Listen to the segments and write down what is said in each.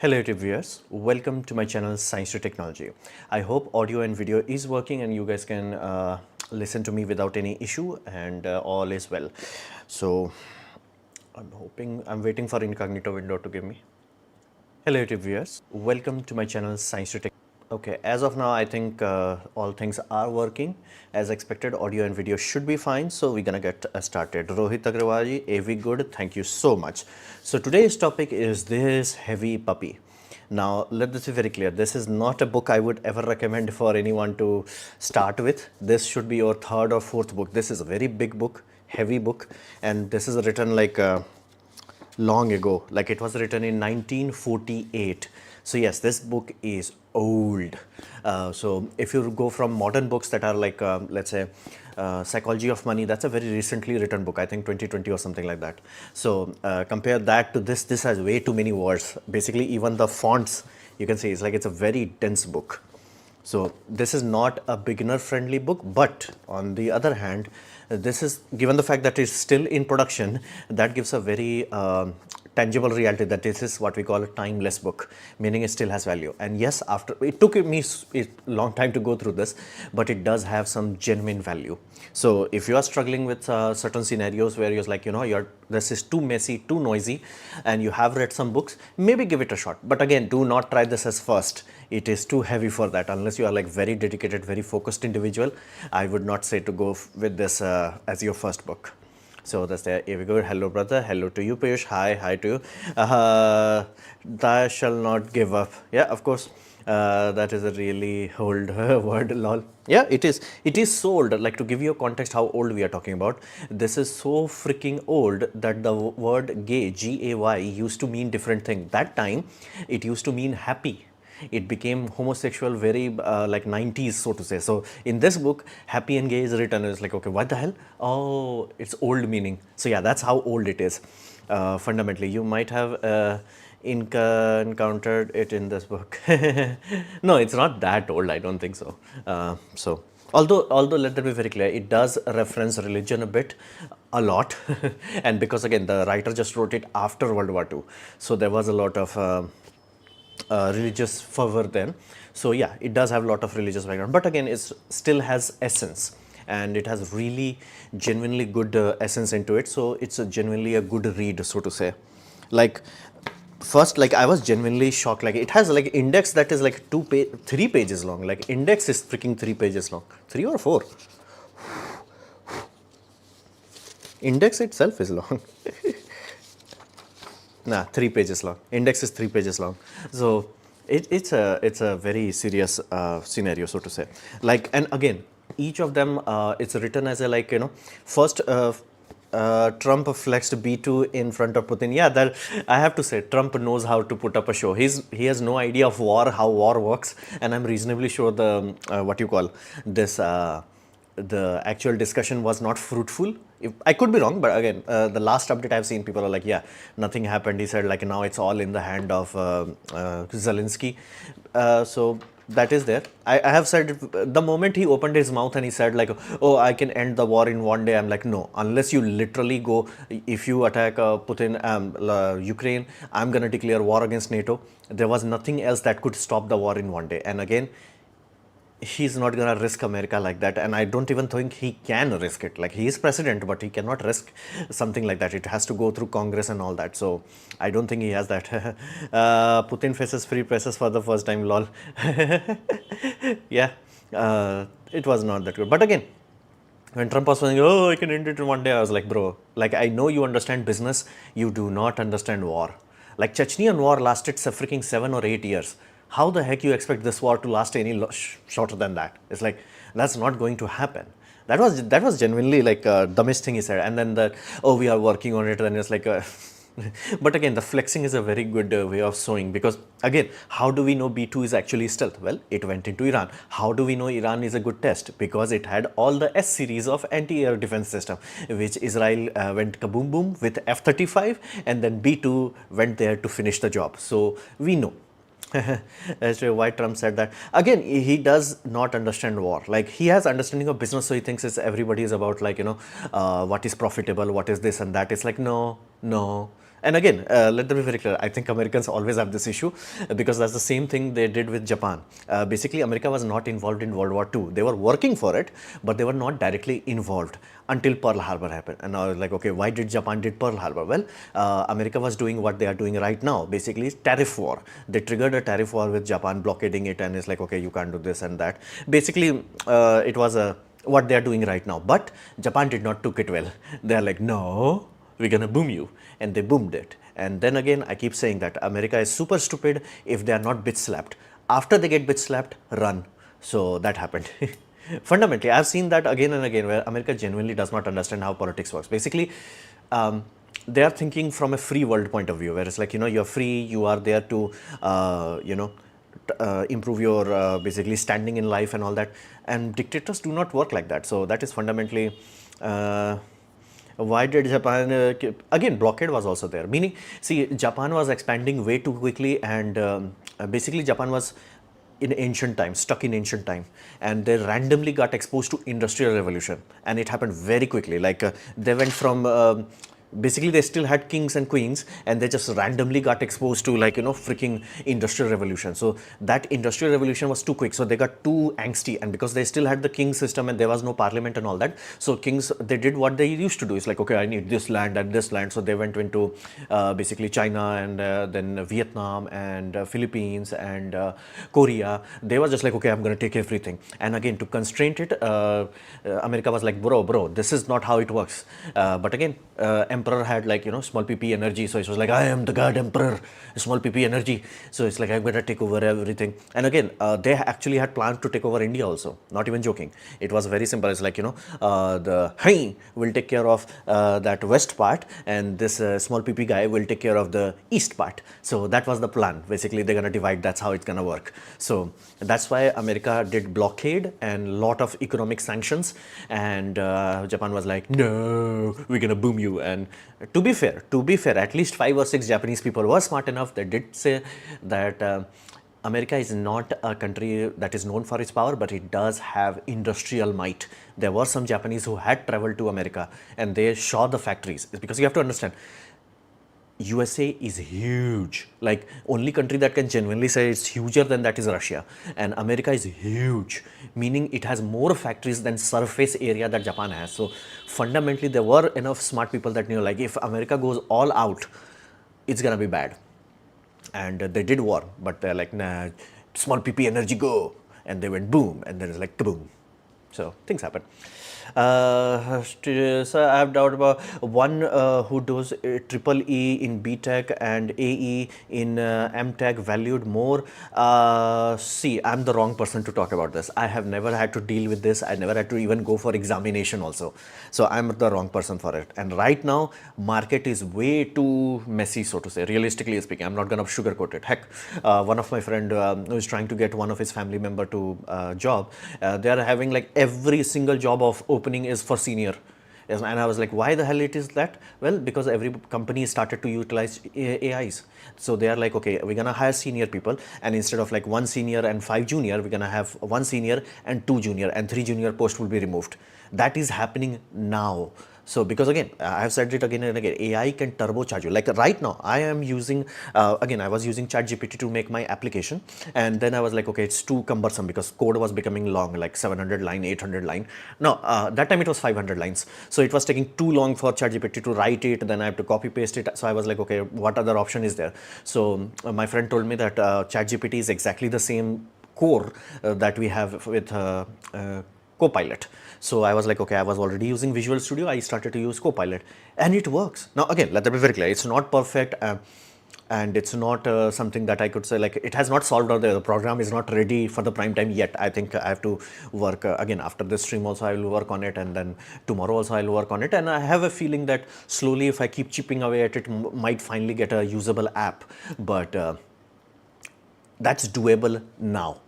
Hello YouTube viewers, welcome to my channel Science to Technology. I hope audio and video is working and you guys can listen to me without any issue and all is well. So I'm waiting for incognito window to give me. Hello YouTube viewers, welcome to my channel Science to Technology. Okay, as of now I think all things are working as expected. Audio and video should be fine, so we're gonna get started. Rohit Agrawal, AV good, thank you so much. So today's topic is this heavy puppy. Now let this be very clear, this is not a book I would ever recommend for anyone to start with. This should be your third or fourth book. This is a very big book, heavy book, and this is written like long ago, like it was written in 1948. So yes, this book is old. So if you go from modern books that are like let's say Psychology of Money, that's a very recently written book, I think 2020 or something like that. So compare that to this has way too many words. Basically even the fonts you can see, it's like it's a very dense book. So this is not a beginner friendly book, but on the other hand, this is, given the fact that it's still in production, that gives a very tangible reality that this is what we call a timeless book, meaning it still has value. And yes, after it took me a long time to go through this, but it does have some genuine value. So if you are struggling with certain scenarios where you're like, this is too messy, too noisy, and you have read some books, maybe give it a shot. But again, do not try this as first. It is too heavy for that. Unless you are like very dedicated, very focused individual, I would not say to go with this as your first book. So that's there. Here we go. Hello, brother. Hello to you, Piyush. Hi to you. Thou shall not give up. Yeah, of course. That is a really old word, lol. Yeah, it is. It is so old. Like, to give you a context how old we are talking about, this is so freaking old that the word gay, G-A-Y, used to mean different thing. That time, it used to mean happy. It became homosexual very like 90s, so to say. So in this book, happy and gay is written. It's like, okay, what the hell? Oh, it's old meaning. So yeah, that's how old it is. Fundamentally, you might have encountered it in this book. No, it's not that old. I don't think so. Although let that be very clear, it does reference religion a bit, a lot, and because again the writer just wrote it after World War II, so there was a lot of religious fervor then. So yeah, it does have a lot of religious background, but again, it still has essence, and it has really genuinely good essence into it. So it's genuinely a good read, so to say. Like, first, like I was genuinely shocked. Like, it has like index that is like 3 pages long. Like, index is freaking 3 pages long, 3 or 4. Index itself is long. Nah, 3 pages long. Index is 3 pages long. So it's a very serious scenario, so to say. Like, and again, each of them it's written as a, like, first Trump flexed B2 in front of Putin. Yeah, that I have to say, Trump knows how to put up a show. He has no idea of war, how war works, and I'm reasonably sure the what you call this. The actual discussion was not fruitful. I could be wrong, but again, the last update I've seen, people are like, yeah, nothing happened. He said, like, now it's all in the hand of Zelensky. So that is there. I have said, the moment he opened his mouth and he said, like, oh, I can end the war in one day, I'm like, no, unless you literally go, if you attack Putin, Ukraine, I'm going to declare war against NATO. There was nothing else that could stop the war in one day. And again, he's not going to risk America like that, and I don't even think he can risk it. Like, he is president, but he cannot risk something like that. It has to go through Congress and all that, so I don't think he has that. Putin faces free presses for the first time, lol. Yeah, it was not that good. But again, when Trump was saying, oh, I can end it in one day, I was like, bro, like, I know you understand business, you do not understand war. Like, Chechenian war lasted freaking 7 or 8 years. How the heck you expect this war to last any shorter than that? It's like, that's not going to happen. That was genuinely like dumbest thing he said. And then oh, we are working on it, and it's like but again, the flexing is a very good way of showing, because again, how do we know B2 is actually stealth? Well, it went into Iran. How do we know Iran is a good test? Because it had all the S series of anti-air defense system, which Israel went kaboom boom with F-35, and then B2 went there to finish the job. So we know. That's why Trump said that. Again, he does not understand war. Like, he has understanding of business, so he thinks everybody is about, like, what is profitable, what is this and that. It's like, no. And again, let them be very clear. I think Americans always have this issue because that's the same thing they did with Japan. Basically, America was not involved in World War II. They were working for it, but they were not directly involved until Pearl Harbor happened. And I was like, okay, why did Japan did Pearl Harbor? Well, America was doing what they are doing right now, basically tariff war. They triggered a tariff war with Japan, blockading it, and it's like, okay, you can't do this and that. Basically, it was what they are doing right now. But Japan did not took it well. They are like, no, we're gonna boom you, and they boomed it. And then again, I keep saying that America is super stupid if they are not bitch slapped. After they get bitch slapped, run. So that happened. Fundamentally, I've seen that again and again where America genuinely does not understand how politics works. Basically, they are thinking from a free world point of view, where it's like, you're free, you are there to, improve your basically standing in life and all that. And dictators do not work like that. So that is fundamentally why did Japan again, blockade was also there, meaning, see, Japan was expanding way too quickly, and basically Japan was in ancient time, stuck in ancient time, and they randomly got exposed to industrial revolution, and it happened very quickly. Like they went from basically they still had kings and queens, and they just randomly got exposed to, like, freaking industrial revolution. So that industrial revolution was too quick, so they got too angsty, and because they still had the king system and there was no parliament and all that, so kings, they did what they used to do. It's like, okay, I need this land and this land, so they went into basically China, and then Vietnam, and Philippines, and Korea. They were just like, okay, I'm going to take everything. And again, to constrain it, America was like, bro, this is not how it works. But again, emperor had, like, small pp energy, so it was like, I am the god emperor, small pp energy, so it's like, I'm going to take over everything. And again, they actually had planned to take over India also, not even joking. It was very simple. It's like, the Hai will take care of that west part, and this small pp guy will take care of the east part. So that was the plan. Basically, they're going to divide. That's how it's going to work. So that's why America did blockade and lot of economic sanctions, and Japan was like, no, we're going to boom you. And to be fair, at least 5 or 6 Japanese people were smart enough. They did say that America is not a country that is known for its power, but it does have industrial might. There were some Japanese who had traveled to America, and they saw the factories. It's because you have to understand, USA is huge. Like, only country that can genuinely say it's huger than that is Russia. And America is huge, meaning it has more factories than surface area that Japan has. So fundamentally, there were enough smart people that knew, like, if America goes all out, it's gonna be bad. And they did war, but they're like, nah, small pp energy, go. And they went boom, and then it's like kaboom. So things happen. So I have doubt about one who does triple E in BTech and AE in MTech valued more. See, I'm the wrong person to talk about this. I have never had to deal with this. I never had to even go for examination also. So I'm the wrong person for it. And right now, market is way too messy, so to say, realistically speaking. I'm not going to sugarcoat it. Heck, one of my friend who is trying to get one of his family member to job, they are having, like, every single job of opening is for senior. And I was like, why the hell it is that? Well, because every company started to utilize AIs. So they are like, okay, we're gonna hire senior people, and instead of like 1 senior and 5 junior, we're gonna have 1 senior and 2 junior, and 3 junior posts will be removed. That is happening now. So because again, I have said it again and again, AI can turbocharge you. Like right now, I am using, again, I was using ChatGPT to make my application. And then I was like, okay, it's too cumbersome because code was becoming long, like 700 line, 800 line. No, that time it was 500 lines. So it was taking too long for ChatGPT to write it. Then I have to copy paste it. So I was like, okay, what other option is there? So my friend told me that ChatGPT is exactly the same core that we have with Copilot. So I was like, okay, I was already using Visual Studio. I started to use Copilot, and it works. Now, again, let that be very clear. It's not perfect, and it's not something that I could say, like, it has not solved, or the program is not ready for the prime time yet. I think I have to work again after this stream also. I will work on it, and then tomorrow also I'll work on it. And I have a feeling that slowly, if I keep chipping away at it, might finally get a usable app. But that's doable now.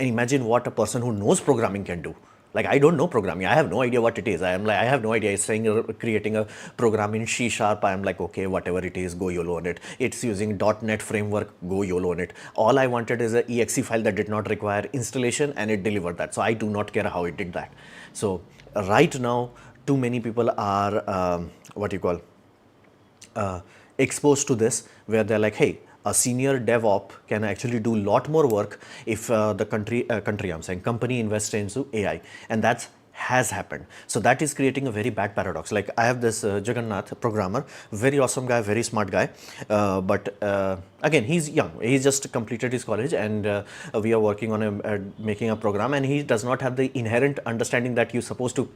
And imagine what a person who knows programming can do. Like, I don't know programming. I have no idea what it is. I am like, I have no idea. It's saying creating a program in C#. I am like, okay, whatever it is, go YOLO on it. It's using .NET framework, go YOLO on it. All I wanted is an exe file that did not require installation, and it delivered that. So I do not care how it did that. So right now, too many people are what you call exposed to this, where they're like, hey, a senior DevOps can actually do a lot more work if the company invests into AI, and that's has happened. So that is creating a very bad paradox. Like I have this Jagannath programmer, very awesome guy, very smart guy, but again, he's young. He just completed his college, and we are working on making a program, and he does not have the inherent understanding that you're supposed to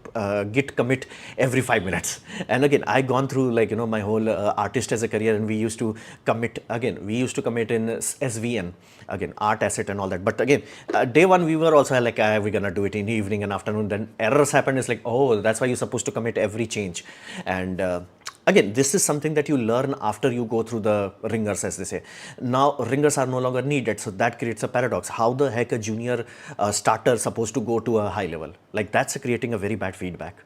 git commit every 5 minutes. And again, I gone through, like, my whole artist as a career, and we used to commit, again, we used to commit in SVN, again, art asset and all that. But again, day one, we were also like, we're gonna do it in the evening and afternoon. Then errors happened. It's like, oh, that's why you're supposed to commit every change. And again, this is something that you learn after you go through the ringers, as they say. Now, ringers are no longer needed, so that creates a paradox. How the heck a junior starter supposed to go to a high level? Like, that's creating a very bad feedback.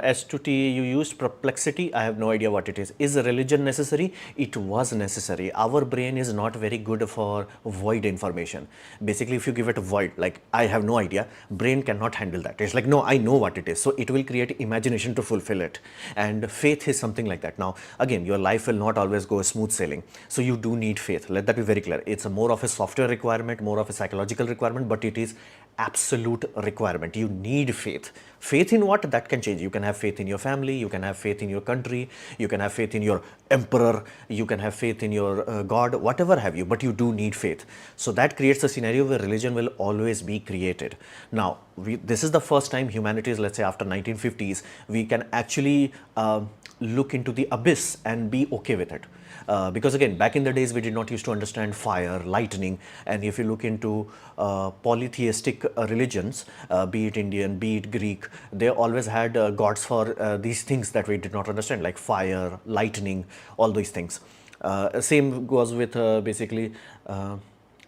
S to T, you used perplexity. I have no idea what it is. Is religion necessary? It was necessary. Our brain is not very good for void information. Basically, if you give it a void, like I have no idea, brain cannot handle that. It's like, no, I know what it is. So it will create imagination to fulfill it. And faith is something like that. Now, again, your life will not always go smooth sailing. So you do need faith. Let that be very clear. It's a more of a software requirement, more of a psychological requirement, but it is absolute requirement. You need faith. Faith in what? That can change. You can have faith in your family, you can have faith in your country, you can have faith in your emperor, you can have faith in your God, whatever have you, but you do need faith. So that creates a scenario where religion will always be created. Now, this is the first time humanities, let's say after 1950s, we can actually look into the abyss and be okay with it. Because again, back in the days, we did not used to understand fire, lightning, and if you look into polytheistic religions, be it Indian, be it Greek, they always had gods for these things that we did not understand, like fire, lightning, all these things. Same goes with basically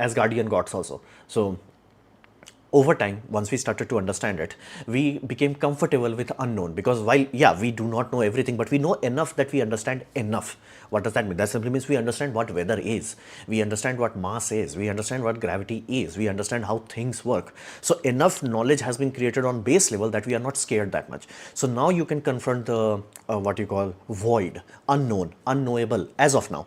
Asgardian gods also. So over time, once we started to understand it, we became comfortable with unknown, because while, yeah, we do not know everything, but we know enough that we understand enough. What does that mean? That simply means we understand what weather is, we understand what mass is, we understand what gravity is, we understand how things work. So enough knowledge has been created on base level that we are not scared that much. So now you can confront the what you call void, unknown, unknowable. As of now,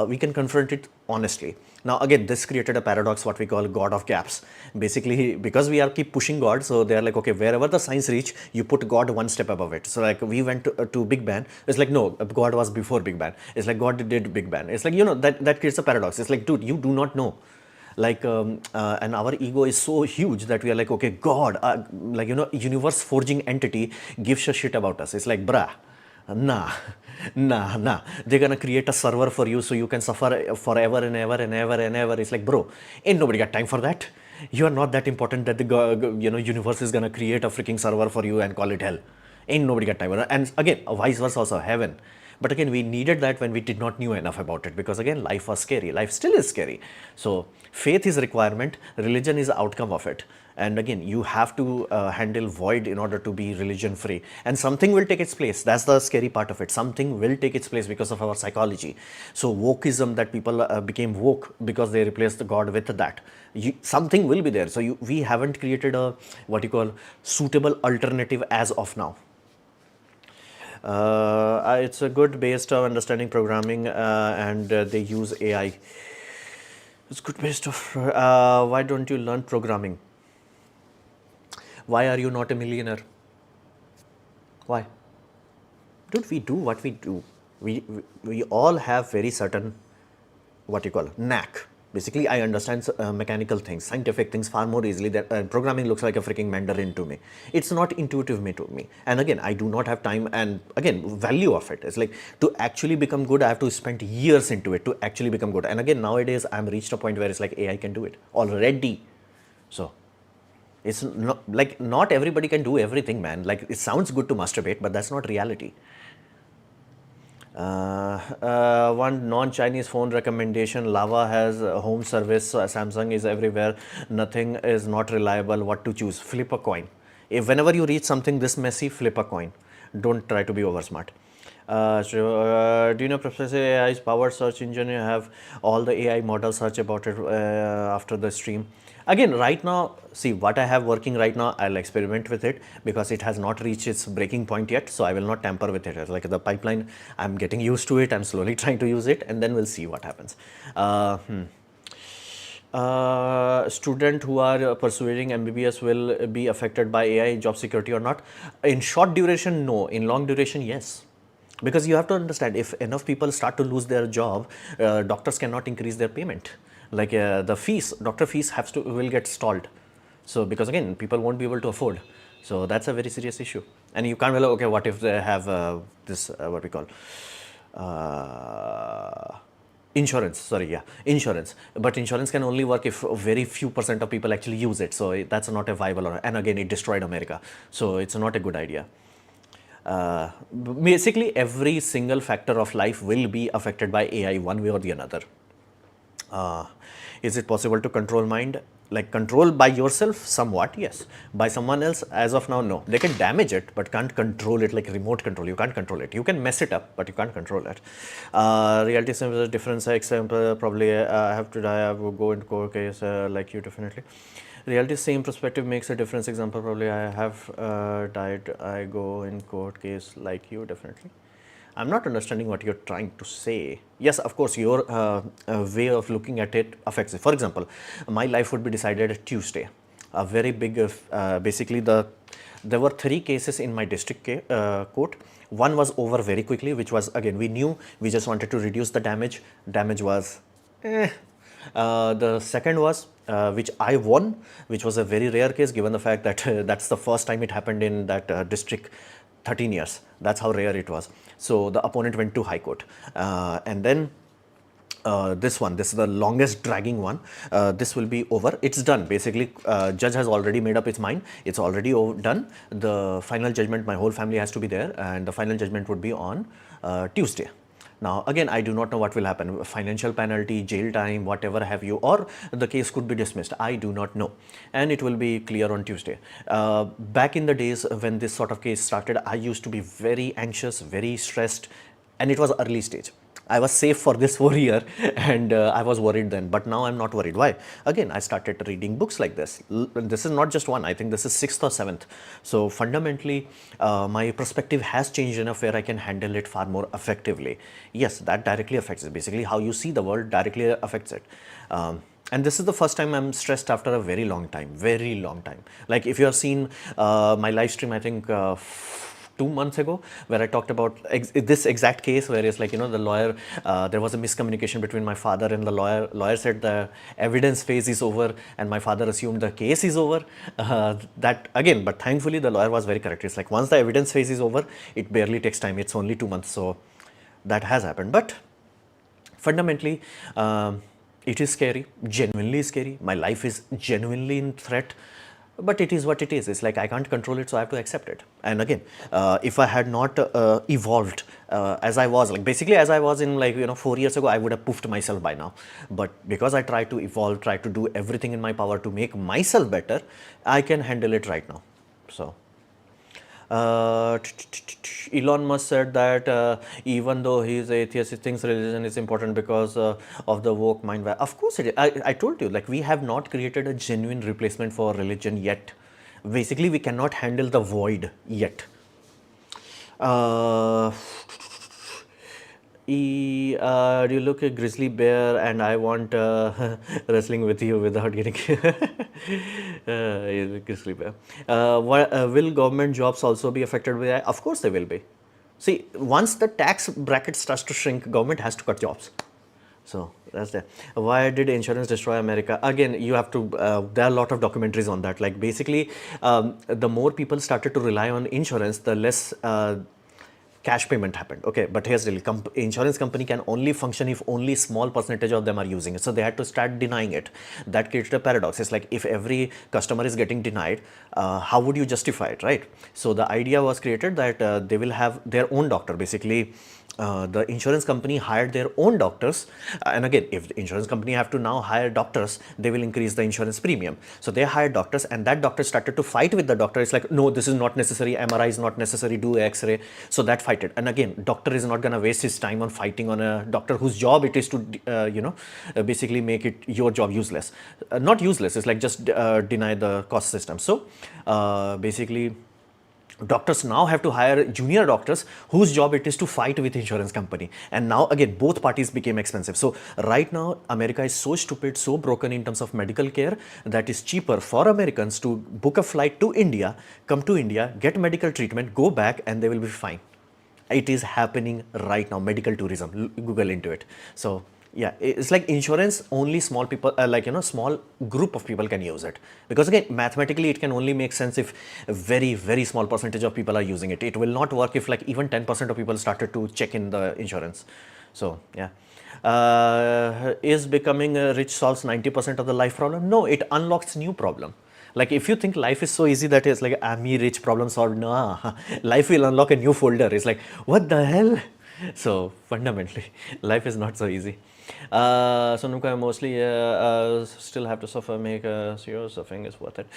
we can confront it honestly. Now again, this created a paradox, what we call God of gaps. Basically, because we are keep pushing God, so they are like, okay, wherever the science reach, you put God one step above it. So like we went to Big Bang, it's like, no, God was before Big Bang. It's like God did Big Bang. It's like, that creates a paradox. It's like, dude, you do not know. Like and our ego is so huge that we are like, okay, God, like, universe forging entity gives a shit about us. It's like, bruh, nah. They're gonna create a server for you so you can suffer forever and ever and ever and ever. It's like, bro, ain't nobody got time for that. You are not that important that the universe is gonna create a freaking server for you and call it hell. Ain't nobody got time. And again, vice versa also, heaven. But again, we needed that when we did not knew enough about it, because again, life was scary. Life still is scary. So faith is a requirement, religion is the outcome of it. And again, you have to handle void in order to be religion free, and something will take its place. That's the scary part of it. Something will take its place because of our psychology. So wokeism, that people became woke because they replaced the God with that. Something will be there. So we haven't created a what you call suitable alternative as of now. It's a good based on understanding programming, and they use AI. It's good based of why don't you learn programming? Why are you not a millionaire? Why? Dude, we do what we do. We all have very certain, what you call, knack. Basically, I understand mechanical things, scientific things far more easily. That programming looks like a freaking Mandarin to me. It's not intuitive to me. And again, I do not have time, and again, value of it. It's like, to actually become good, I have to spend years into it to actually become good. And again, nowadays, I'm reached a point where it's like AI can do it already. So it's not like, not everybody can do everything, man. Like, it sounds good to masturbate, but that's not reality. One non-Chinese phone recommendation: Lava has a home service, Samsung is everywhere, nothing is not reliable. What to choose? Flip a coin. If whenever you reach something this messy, flip a coin. Don't try to be over smart. Do you know Professor AI's powered search engine? You have all the AI models search about it after the stream. Again, right now, see what I have working right now, I'll experiment with it because it has not reached its breaking point yet. So I will not tamper with it. It's like the pipeline, I'm getting used to it. I'm slowly trying to use it, and then we'll see what happens. Student who are pursuing MBBS will be affected by AI job security or not? In short duration, no. In long duration, yes. Because you have to understand, if enough people start to lose their job, doctors cannot increase their payment. Like the fees, doctor fees will get stalled. So because again, people won't be able to afford. So that's a very serious issue. And you can't be like, okay, what if they have this what we call insurance, sorry, yeah, insurance. But insurance can only work if very few % of people actually use it. So that's not a viable, and again, it destroyed America. So it's not a good idea. Basically, every single factor of life will be affected by AI one way or the another. Is it possible to control mind? Like control by yourself somewhat, yes. By someone else, as of now, no. They can damage it, but can't control it like remote control. You can't control it. You can mess it up, but you can't control it. Reality seems a difference. Example, probably I have to die, I will go into court case like you, definitely. Reality same perspective makes a difference. Example, probably I have died, I go in court case like you, definitely. I'm not understanding what you're trying to say. Yes, of course, your way of looking at it affects it. For example, my life would be decided Tuesday. A very big, basically, there were 3 cases in my district court. One was over very quickly, which was, again, we knew, we just wanted to reduce the damage. Damage was, the second was, which I won, which was a very rare case given the fact that that's the first time it happened in that district. 13 years, that's how rare it was. So the opponent went to High Court, and then this is the longest dragging one. This will be over, it's done. Basically, judge has already made up its mind, it's already done. The final judgment, my whole family has to be there, and the final judgment would be on Tuesday. Now, again, I do not know what will happen, financial penalty, jail time, whatever have you, or the case could be dismissed. I do not know. And it will be clear on Tuesday. Back in the days when this sort of case started, I used to be very anxious, very stressed, and it was early stage. I was safe for this 4 year and I was worried then, but now I'm not worried. Why? Again, I started reading books like this. This is not just one, I think this is 6th or 7th. So fundamentally, my perspective has changed enough where I can handle it far more effectively. Yes, that directly affects it. Basically, how you see the world directly affects it. And this is the first time I'm stressed after a very long time. Like if you have seen my live stream, I think 2 months ago, where I talked about this exact case where it's like, you know, the lawyer, there was a miscommunication between my father and the lawyer. Lawyer said the evidence phase is over and my father assumed the case is over. That again, but thankfully the lawyer was very correct. It's like once the evidence phase is over, it barely takes time. It's only 2 months. So that has happened. But fundamentally, it is scary, genuinely scary. My life is genuinely in threat. But it is what it is. It's like I can't control it, so I have to accept it. And again, if I had not evolved as I was, like basically as I was in, like, you know, 4 years ago, I would have poofed myself by now. But because I try to evolve, try to do everything in my power to make myself better, I can handle it right now. So Elon Musk said that even though he is atheist, he thinks religion is important because of the woke mind. Of course it is. I told you, like, we have not created a genuine replacement for religion yet. Basically, we cannot handle the void yet. Do you look a grizzly bear and I want wrestling with you without getting grizzly bear. Will government jobs also be affected by that? Of course they will be. See, once the tax bracket starts to shrink, government has to cut jobs. So that's there. Why did insurance destroy America? Again, you have to, there are a lot of documentaries on that. Like basically, the more people started to rely on insurance, the less cash payment happened. Okay, but here's the deal. Insurance company can only function if only small percentage of them are using it. So they had to start denying it. That created a paradox. It's like if every customer is getting denied, how would you justify it, right? So the idea was created that they will have their own doctor. Basically, the insurance company hired their own doctors, and again, if the insurance company have to now hire doctors, they will increase the insurance premium. So they hired doctors, and that doctor started to fight with the doctor. It's like, no, this is not necessary, MRI is not necessary, do X-ray. So that fight it. And again, doctor is not going to waste his time on fighting on a doctor whose job it is to basically make it your job useless. Not useless, it's like just deny the cost system. So basically, doctors now have to hire junior doctors whose job it is to fight with insurance company, and now again both parties became expensive. So right now America is so stupid, so broken in terms of medical care, that is cheaper for Americans to book a flight to India, come to India, get medical treatment, go back, and they will be fine. It is happening right now, medical tourism, Google into it. So yeah, it's like insurance, only small people, small group of people can use it, because again, mathematically it can only make sense if a very, very small percentage of people are using it. It will not work if like even 10% of people started to check in the insurance. So yeah. Is becoming rich solves 90% of the life problem? No, it unlocks new problem. Like if you think life is so easy that it's like, I'm me rich, problem solved, nah, life will unlock a new folder. It's like, what the hell? So fundamentally, life is not so easy. So Nuka, mostly still have to suffer, make your suffering is worth it.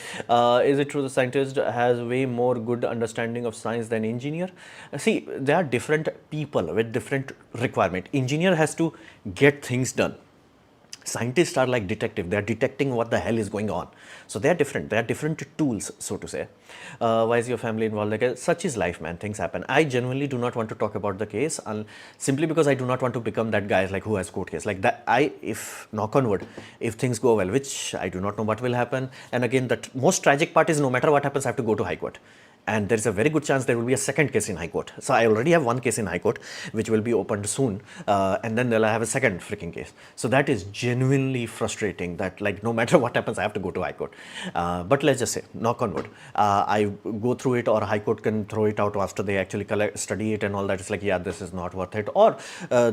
Is it true the scientist has way more good understanding of science than engineer? See, there are different people with different requirement. Engineer has to get things done. Scientists are like detective, they are detecting what the hell is going on. So they are different tools, so to say. Why is your family involved? Like, such is life, man, things happen. I genuinely do not want to talk about the case, simply because I do not want to become that guy like who has court case. Like that, if knock on wood, if things go well, which I do not know what will happen. And again, the most tragic part is no matter what happens, I have to go to High Court. And there is a very good chance there will be a second case in High Court. So I already have one case in High Court, which will be opened soon, and then they'll have a second freaking case. So that is genuinely frustrating, that like no matter what happens, I have to go to High Court. But let's just say, knock on wood, I go through it, or High Court can throw it out after they actually study it and all that. It's like, yeah, this is not worth it, or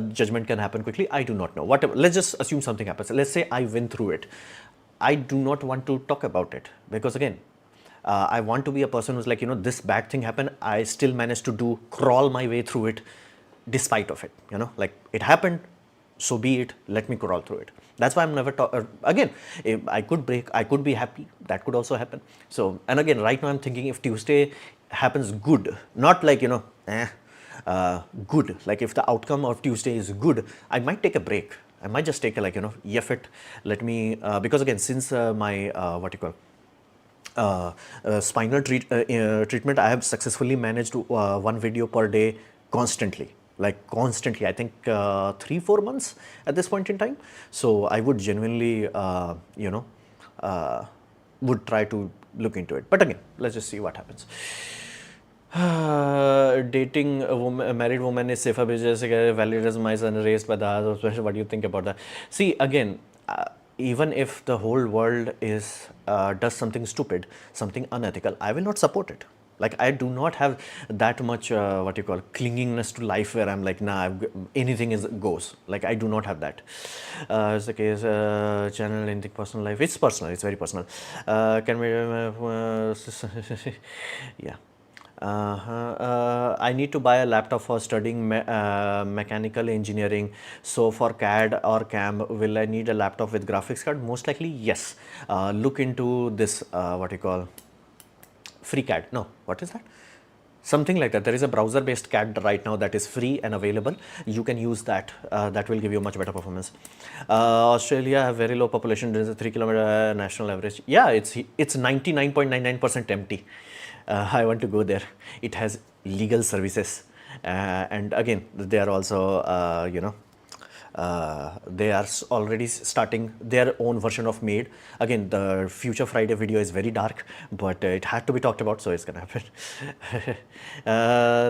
judgment can happen quickly. I do not know. Whatever. Let's just assume something happens. Let's say I win through it. I do not want to talk about it, because again, I want to be a person who's like, this bad thing happened, I still managed to crawl my way through it despite of it, like it happened, so be it, let me crawl through it. That's why I'm never again, if I could break, I could be happy, that could also happen. So, and again, right now I'm thinking, if Tuesday happens good, not like, good, like if the outcome of Tuesday is good, I might take a break. I might just take a it, let me, because again, since my, spinal treatment, I have successfully managed one video per day constantly. Like constantly, I think 3-4 months at this point in time. So I would genuinely, would try to look into it. But again, let's just see what happens. Dating a married woman is safer because valid as mice and raised by the others. What do you think about that? See, again, even if the whole world is does something stupid, something unethical, I will not support it. Like, I do not have that much clingingness to life where I'm like, nah, anything goes. Like, I do not have that. It's the case, channel in the personal life. It's personal. It's very personal. Can we? Yeah. I need to buy a laptop for studying mechanical engineering. So for CAD or CAM, will I need a laptop with graphics card? Most likely, yes. Look into this, free CAD. No, what is that? Something like that. There is a browser-based CAD right now that is free and available. You can use that. That will give you much better performance. Australia have very low population. There is a 3-kilometer national average. Yeah, it's 99.99% empty. I want to go there. It has legal services, and again, they are also, they are already starting their own version of Made. Again, the Future Friday video is very dark, but it had to be talked about, so it's gonna happen.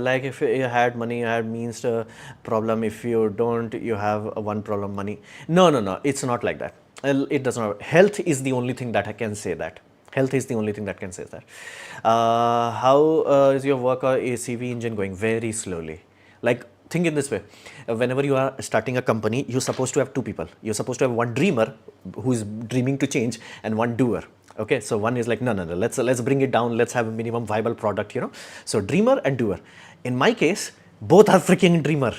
Like, if you had money, you had means to problem. If you don't, you have one problem, money. No, it's not like that. It does not. Health is the only thing that I can say that. Health is the only thing that can say that. How is your work or ACV engine going? Very slowly. Like, think in this way. Whenever you are starting a company, you're supposed to have two people. You're supposed to have one dreamer who is dreaming to change, and one doer. Okay, so one is like, no, let's bring it down. Let's have a minimum viable product, So dreamer and doer. In my case, both are freaking dreamer.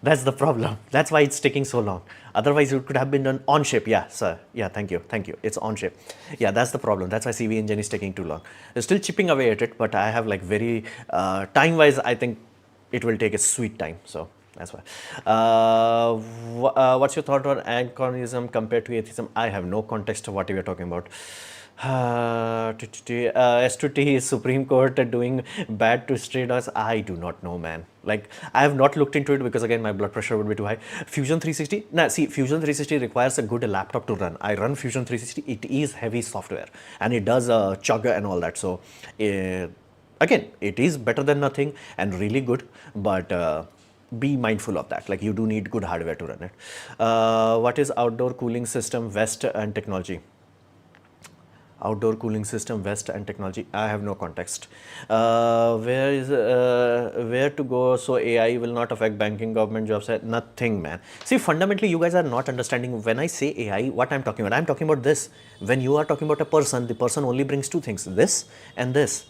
That's the problem. That's why it's taking so long. Otherwise, it could have been done on ship. Yeah, sir. Yeah, thank you. Thank you. It's on ship. Yeah, that's the problem. That's why CV engine is taking too long. They're still chipping away at it, but I have like very, time-wise, I think it will take a sweet time. So that's why. What's your thought on anachronism compared to atheism? I have no context of what you are talking about. S2T is Supreme Court doing bad to stray dogs. I do not know, man. Like, I have not looked into it because again my blood pressure would be too high. Fusion 360, nah, see, Fusion 360 requires a good laptop to run. I run Fusion 360. It is heavy software and it does chug and all that. So again, it is better than nothing and really good, but be mindful of that. Like, you do need good hardware to run it. What is outdoor cooling system, West and technology? Outdoor cooling system, West and technology. I have no context. Where to go so AI will not affect banking, government jobs? Nothing, man. See, fundamentally, you guys are not understanding. When I say AI, what I'm talking about. I'm talking about this. When you are talking about a person, the person only brings two things: this and this,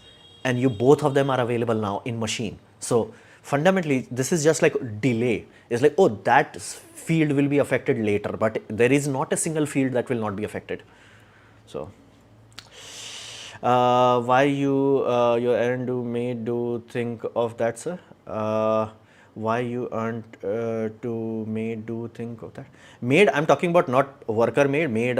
and you both of them are available now in machine. So fundamentally, this is just like delay. It's like, oh, that field will be affected later, but there is not a single field that will not be affected. So. Why your errand do think of that, sir? Why you aren't to maid do think of that? Maid, I'm talking about not worker maid, maid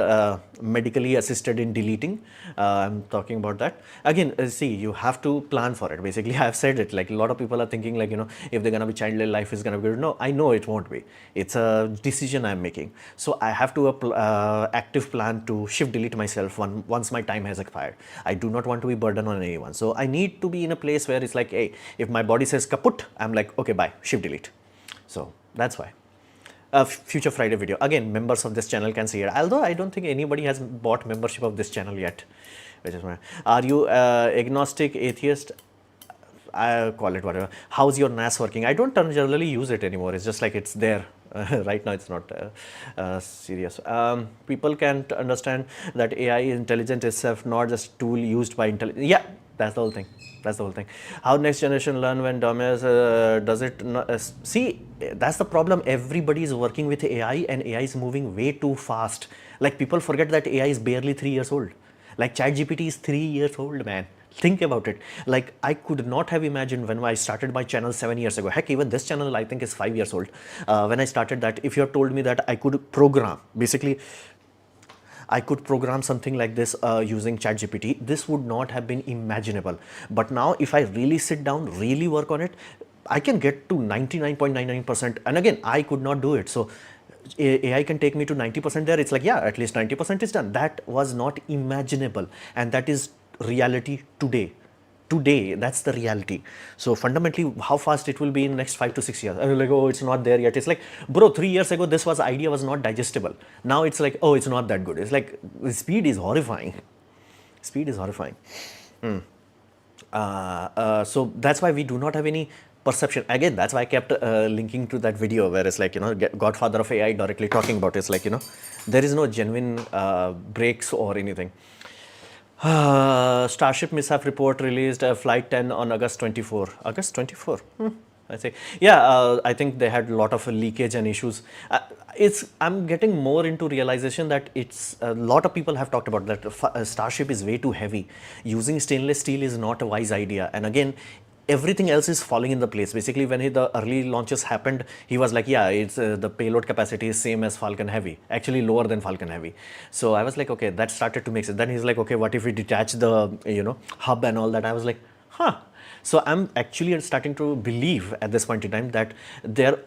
medically assisted in deleting. I'm talking about that. Again, see, you have to plan for it. Basically, I've said it. Like, a lot of people are thinking, like, if they're gonna be childless, life is gonna be good. No, I know it won't be. It's a decision I'm making. So I have to active plan to shift delete myself once my time has expired. I do not want to be burden on anyone. So I need to be in a place where it's like, hey, if my body says kaput, I'm like, okay, bye, shift delete. So that's why. Future Friday video. Again, members of this channel can see it. Although I don't think anybody has bought membership of this channel yet. Which is my, are you agnostic, atheist? I call it whatever. How's your NAS working? I don't generally use it anymore. It's just like it's there. Right now it's not serious. People can't understand that AI is intelligent itself, not just tool used by intelligence. Yeah, that's the whole thing. That's the whole thing. How next generation learn when dumbass does it not, see, that's the problem. Everybody is working with AI and AI is moving way too fast. Like, people forget that AI is barely 3 years old. Like, ChatGPT is 3 years old, man. Think about it. Like, I could not have imagined when I started my channel 7 years ago. Heck, even this channel I think is 5 years old. When I started that, if you have told me that I could program, basically I could program something like this using ChatGPT, this would not have been imaginable. But now if I really sit down, really work on it, I can get to 99.99%. And again, I could not do it. So AI can take me to 90% there. It's like, yeah, at least 90% is done. That was not imaginable. And that is reality today. Today, that's the reality. So fundamentally, how fast it will be in next 5 to 6 years. I was like, oh, it's not there yet. It's like, bro, 3 years ago, this idea was not digestible. Now it's like, oh, it's not that good. It's like, the speed is horrifying. Speed is horrifying. So that's why we do not have any perception. Again, that's why I kept linking to that video where it's like, Godfather of AI directly talking about it. It's like, there is no genuine breaks or anything. Starship mishap report released flight 10 on August 24. August 24. I say, yeah, I think they had a lot of leakage and issues. I'm getting more into realization that it's a lot of people have talked about that Starship is way too heavy. Using stainless steel is not a wise idea. And again, everything else is falling in the place. Basically, when the early launches happened, he was like, yeah, it's the payload capacity is same as Falcon Heavy, actually lower than Falcon Heavy. So I was like, okay, that started to make sense. Then he's like, okay, what if we detach the hub and all that? I was like, huh. So I'm actually starting to believe at this point in time that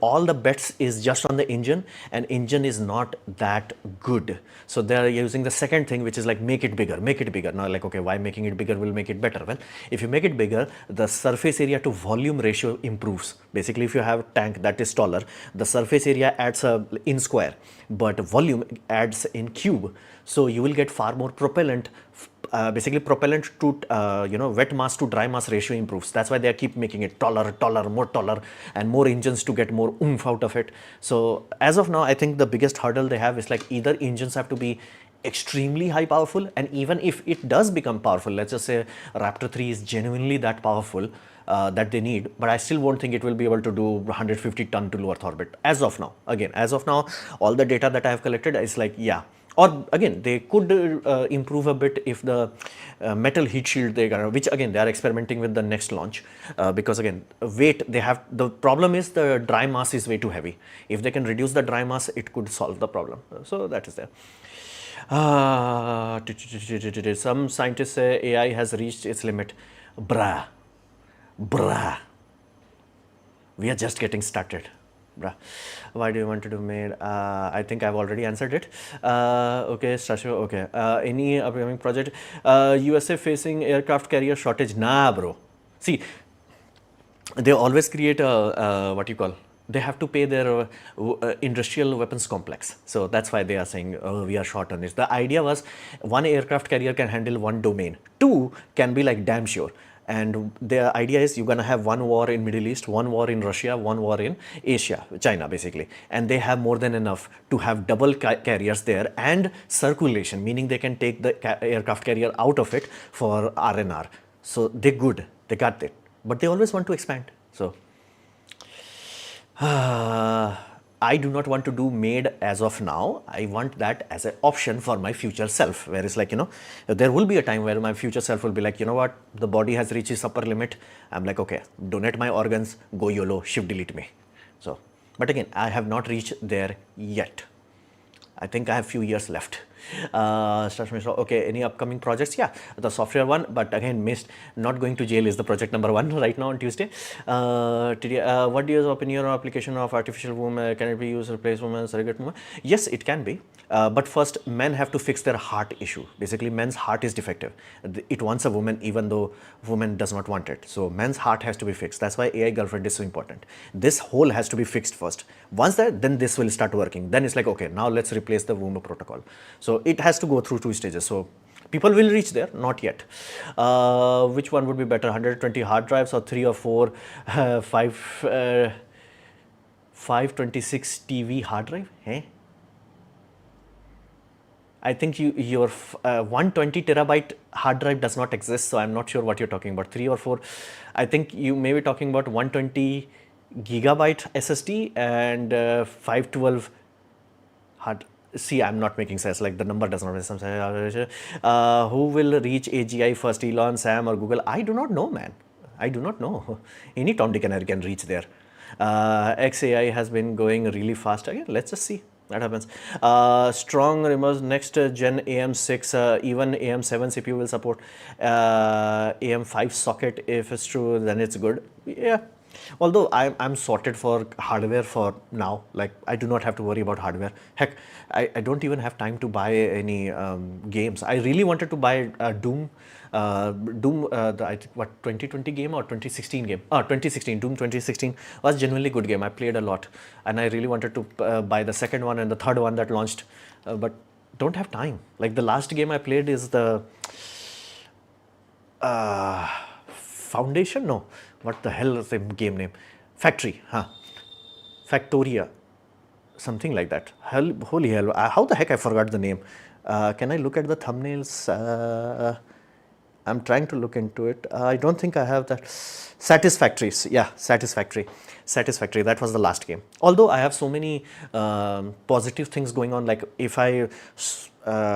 all the bets is just on the engine, and engine is not that good. So they're using the second thing, which is like, make it bigger, make it bigger. Now, like, okay, why making it bigger will make it better? Well, if you make it bigger, the surface area to volume ratio improves. Basically, if you have a tank that is taller, the surface area adds in square, but volume adds in cube. So you will get far more propellant. Basically, propellant to wet mass to dry mass ratio improves. That's why they keep making it taller, more taller, and more engines to get more oomph out of it. So as of now, I think the biggest hurdle they have is like, either engines have to be extremely high powerful, and even if it does become powerful, let's just say Raptor 3 is genuinely that powerful, that they need, but I still won't think it will be able to do 150 ton to low Earth orbit as of now. Again, as of now, all the data that I have collected is like, yeah. Or again, they could improve a bit if the metal heat shield they got, which again they are experimenting with the next launch, because again weight they have. The problem is the dry mass is way too heavy. If they can reduce the dry mass, it could solve the problem. So that is there. Some scientists say AI has reached its limit. Bruh, we are just getting started. Bruh. Why do you want to do made? I think I've already answered it. Okay, Starship. Okay. Any upcoming project? USA facing aircraft carrier shortage? Nah, bro. See, they always create a what you call. They have to pay their industrial weapons complex. So that's why they are saying, oh, we are short on this. The idea was one aircraft carrier can handle one domain. Two can be like damn sure. And the idea is you're going to have one war in Middle East, one war in Russia, one war in Asia, China basically. And they have more than enough to have double carriers there and circulation, meaning they can take the aircraft carrier out of it for R&R. So they're good, they got it. But they always want to expand. So I do not want to do made as of now. I want that as an option for my future self, where it's like, there will be a time where my future self will be like, you know what, the body has reached its upper limit. I'm like, okay, donate my organs, go YOLO, shift delete me. So, but again, I have not reached there yet. I think I have few years left. Okay, any upcoming projects? Yeah, the software one, but again missed. Not going to jail is the project number 1 right now on Tuesday. What is your opinion on application of artificial womb? Can it be used to replace women, surrogate women? Yes, it can be. But first, men have to fix their heart issue. Basically, men's heart is defective. It wants a woman even though woman does not want it. So men's heart has to be fixed. That's why AI girlfriend is so important. This hole has to be fixed first. Once that, then this will start working. Then it's like, okay, now let's replace the womb protocol. So it has to go through 2 stages. So people will reach there, not yet. Which one would be better, 120 hard drives or 3 or 4 526 TV hard drive? Hey? I think your 120 terabyte hard drive does not exist, so I'm not sure what you're talking about. 3 or 4, I think you may be talking about 120 gigabyte SSD and 512 hard. See, I'm not making sense, like the number does not make sense. Who will reach AGI first, Elon, Sam or Google? I do not know, man. I do not know. Any Tom, Dick and Harry can reach there. XAI has been going really fast again. Let's just see. That happens. Strong rumors next gen AM6, even AM7 CPU will support AM5 socket. If it's true, then it's good. Yeah. Although I'm sorted for hardware for now, like I do not have to worry about hardware. Heck, I don't even have time to buy any games. I really wanted to buy Doom. I think what 2020 game or 2016 game? 2016 Doom 2016 was genuinely good game. I played a lot, and I really wanted to buy the second one and the third one that launched, but don't have time. Like the last game I played is the Foundation. No, what the hell is the game name? Factory, Factoria, something like that. Hell, holy hell! How the heck I forgot the name? Can I look at the thumbnails? I'm trying to look into it. I don't think I have that. Satisfactories. Yeah, Satisfactory. Satisfactory. That was the last game. Although I have so many positive things going on. Like if I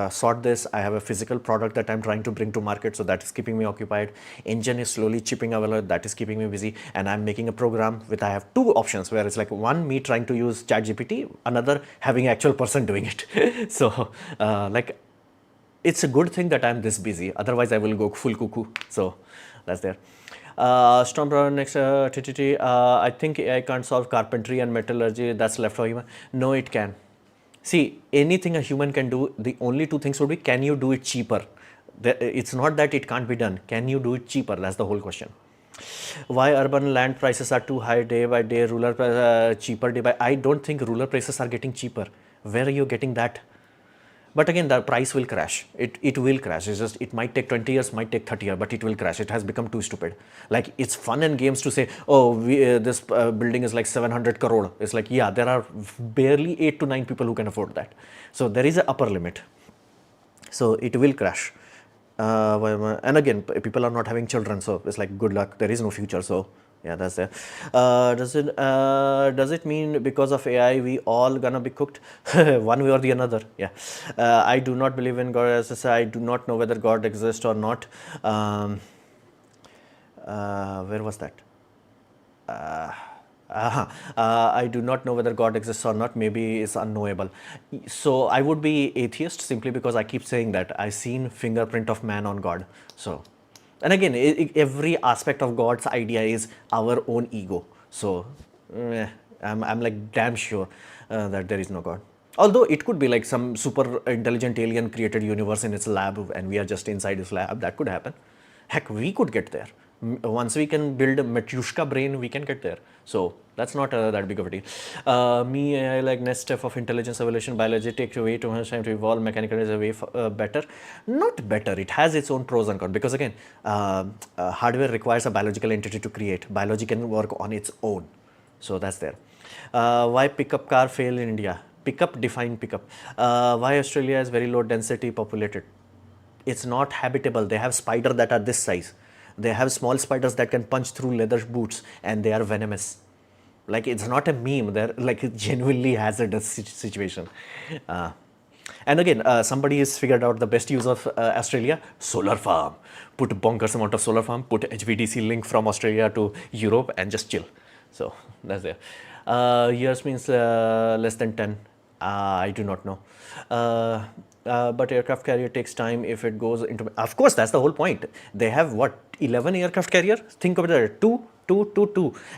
sort this, I have a physical product that I'm trying to bring to market. So that is keeping me occupied. Engine is slowly chipping away. That is keeping me busy. And I'm making a program with, I have 2 options where it's like one, me trying to use ChatGPT, another having actual person doing it. So like, it's a good thing that I'm this busy. Otherwise, I will go full cuckoo. So that's there. Stormbrower next. I think AI can't solve carpentry and metallurgy. That's left for human. No, it can. See, anything a human can do, the only 2 things would be, can you do it cheaper? It's not that it can't be done. Can you do it cheaper? That's the whole question. Why urban land prices are too high day by day, rural cheaper day by. I don't think rural prices are getting cheaper. Where are you getting that? But again, the price will crash. It will crash. It's just, it might take 20 years, might take 30 years, but it will crash. It has become too stupid. Like, it's fun and games to say, oh, this building is like 700 crore. It's like, yeah, there are barely 8 to 9 people who can afford that. So there is an upper limit. So it will crash. And again, people are not having children, so it's like good luck. There is no future. So yeah, that's there. Does it mean because of AI we all gonna be cooked one way or the another? Yeah. I do not believe in God. As I say, I do not know whether God exists or not. Where was that? I do not know whether God exists or not. Maybe it's unknowable. So I would be atheist simply because I keep saying that I've seen fingerprint of man on God. So, and again, every aspect of God's idea is our own ego. So, I'm like damn sure that there is no God. Although it could be like some super intelligent alien created universe in its lab and we are just inside his lab. That could happen. Heck, we could get there. Once we can build a Matryoshka brain, we can get there. So that's not that big of a deal. I like next step of intelligence evolution. Biology takes way too much time to evolve. Mechanical is a way better. Not better. It has its own pros and cons. Because again, hardware requires a biological entity to create. Biology can work on its own. So that's there. Why pickup car fail in India? Pickup, define pickup. Why Australia is very low density populated? It's not habitable. They have spiders that are this size. They have small spiders that can punch through leather boots and they are venomous. Like it's not a meme. They're like genuinely hazardous situation. And again, somebody has figured out the best use of Australia, solar farm. Put bonkers amount of solar farm, put HVDC link from Australia to Europe and just chill. So that's there. Years means less than 10. I do not know. But aircraft carrier takes time if it goes into. Of course, that's the whole point. They have what, 11 aircraft carrier? Think about it, two,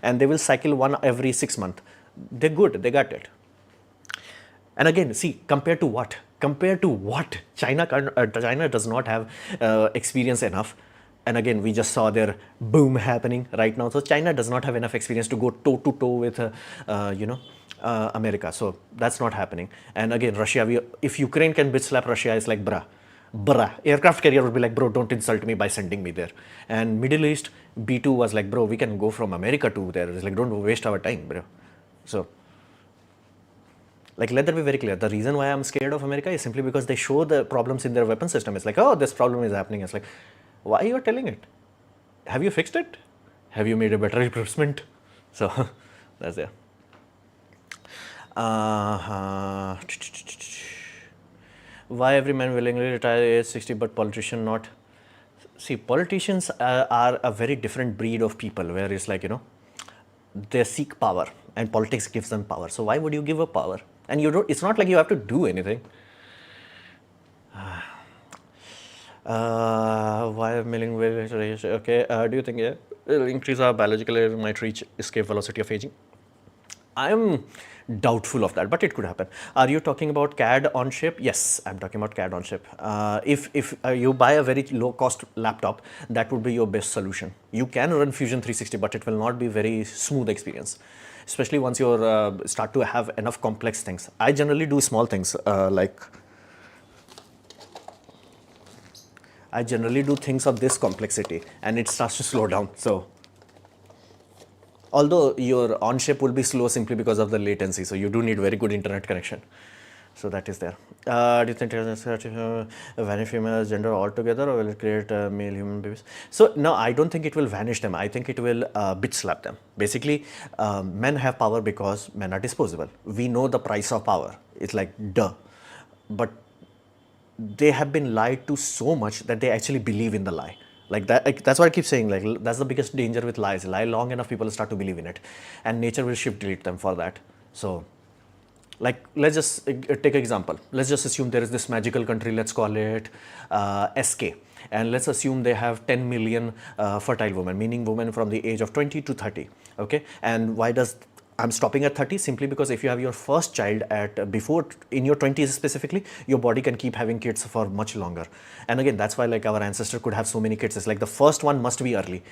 and they will cycle one every 6 months. They're good. They got it. And again, see, compared to what? Compared to what? China does not have experience enough. And again, we just saw their boom happening right now. So China does not have enough experience to go toe to toe with, America. So that's not happening. And again, Russia, if Ukraine can bitch slap Russia, it's like, bruh. Aircraft carrier would be like, bro, don't insult me by sending me there. And Middle East, B2 was like, bro, we can go from America to there. It's like, don't waste our time, bro. So, like, let that be very clear. The reason why I'm scared of America is simply because they show the problems in their weapon system. It's like, oh, this problem is happening. It's like, why are you telling it? Have you fixed it? Have you made a better replacement? So, that's there. Why every man willingly retire at age 60 but politician not? See, politicians are a very different breed of people where it's like, they seek power and politics gives them power. So why would you give up power? And it's not like you have to do anything. Why milling will okay? Do you think it'll increase our biological age, might reach escape velocity of aging? I'm doubtful of that, but it could happen. Are you talking about CAD on chip? Yes, I'm talking about CAD on chip. If you buy a very low cost laptop, that would be your best solution. You can run Fusion 360, but it will not be very smooth experience, especially once you start to have enough complex things. I generally do small things like I generally do things of this complexity and it starts to slow down. So although your on-chip will be slow simply because of the latency, so you do need very good internet connection. So that is there. Do you think vanish female gender altogether, or will it create male human babies? So no, I don't think it will vanish them. I think it will bitch slap them. Basically, men have power because men are disposable. We know the price of power. It's like duh. But they have been lied to so much that they actually believe in the lie. Like that, that's what I keep saying. Like that's the biggest danger with lies. Lie long enough, people start to believe in it, and nature will shift delete them for that. So, like let's just take an example. Let's just assume there is this magical country. Let's call it SK, and let's assume they have 10 million fertile women, meaning women from the age of 20 to 30. Okay, and why does I'm stopping at 30 simply because if you have your first child at before in your 20s specifically, your body can keep having kids for much longer. And again, that's why like our ancestor could have so many kids. It's like the first one must be early.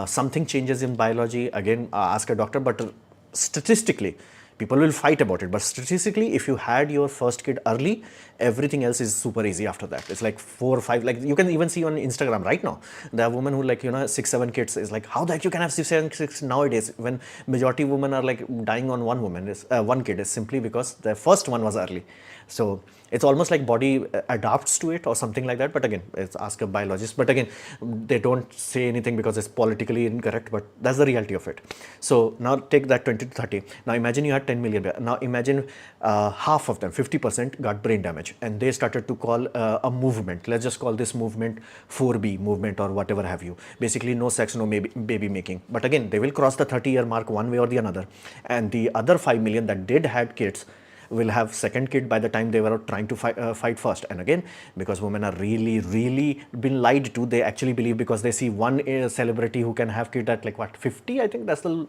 Something changes in biology. Again, ask a doctor, but statistically, People will fight about it, but statistically, if you had your first kid early, everything else is super easy after that. It's like 4 or 5, like you can even see on Instagram right now, there are women who like, 6-7 kids. Is like, how the heck you can have 6 nowadays, when majority of women are like dying on one kid, is simply because their first one was early. So it's almost like body adapts to it or something like that. But again, it's ask a biologist. But again, they don't say anything because it's politically incorrect, but that's the reality of it. So now take that 20 to 30. Now imagine you had 10 million. Now imagine half of them, 50%, got brain damage, and they started to call a movement. Let's just call this movement 4B movement or whatever have you. Basically, no sex, no baby making. But again, they will cross the 30-year mark one way or the another. And the other 5 million that did had kids will have second kid by the time they were trying to fight first. And again, because women are really been lied to, they actually believe because they see one celebrity who can have kid at like what, 50, I think that's the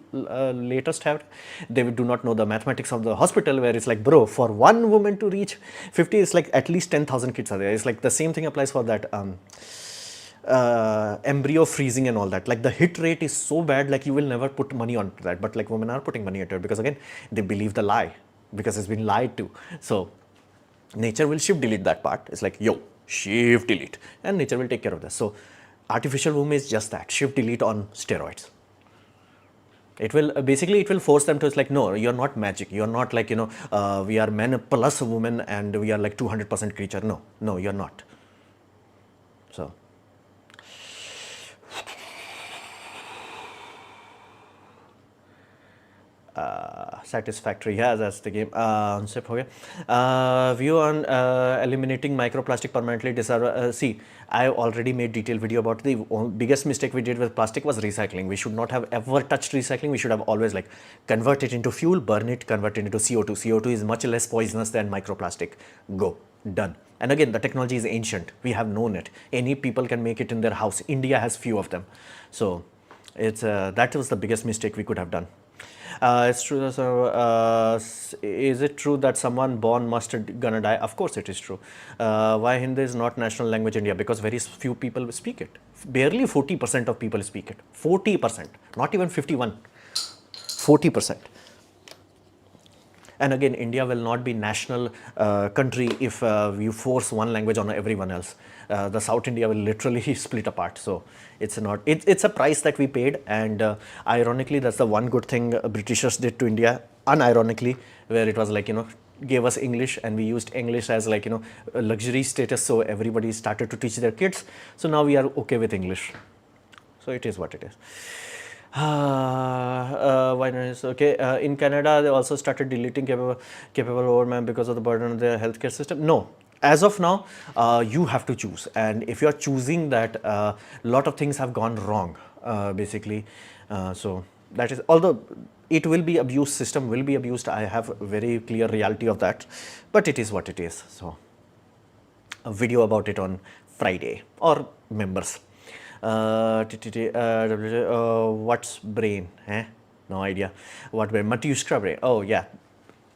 latest have. They do not know the mathematics of the hospital, where it's like, bro, for one woman to reach 50, it's like at least 10,000 kids are there. It's like the same thing applies for that embryo freezing and all that. Like the hit rate is so bad, like you will never put money on that, but like women are putting money into it because again, they believe the lie, because it's been lied to. So nature will shift delete that part. It's like, yo, shift delete, and nature will take care of this. So artificial womb is just that, shift delete on steroids. It will basically, it will force them to, it's like, no, you're not magic, you're not like, we are men plus women and we are like 200% creature. No, you're not. So satisfactory, yeah, that's the game. View on eliminating microplastic permanently. See, I already made detailed video about the biggest mistake we did with plastic was recycling. We should not have ever touched recycling. We should have always like convert it into fuel, burn it, convert it into CO2. CO2 is much less poisonous than microplastic. Go, done. And again, the technology is ancient. We have known it. Any people can make it in their house. India has few of them. So it's that was the biggest mistake we could have done. It's true. Is it true that someone born must gonna die? Of course it is true. Why Hindi is not national language in India? Because very few people speak it. Barely 40% of people speak it. 40%, not even 51. 40%. And again, India will not be national country if you force one language on everyone else. The South India will literally split apart. So it's not. It's a price that we paid, and ironically, that's the one good thing Britishers did to India. Unironically, where it was like, gave us English, and we used English as like, a luxury status. So everybody started to teach their kids. So now we are okay with English. So it is what it is. Why not? Okay. In Canada, they also started deleting capable overman because of the burden of their healthcare system. No, as of now, you have to choose, and if you are choosing that, a lot of things have gone wrong, basically. So that is, although it will be abused, system will be abused. I have a very clear reality of that, but it is what it is. So a video about it on Friday, or members. What's brain? No idea. What brain? Matushka brain. Oh yeah,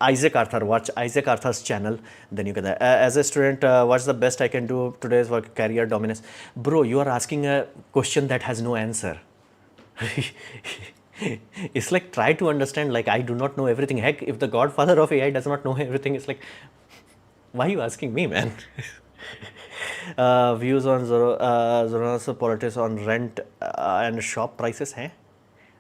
Isaac Arthur. Watch Isaac Arthur's channel. Then you can. As a student, what's the best I can do today for career dominance? Bro, you are asking a question that has no answer. It's like, try to understand. Like, I do not know everything. Heck, if the godfather of AI does not know everything, it's like, why are you asking me, man? Views on Zoroaster politics on rent and shop prices.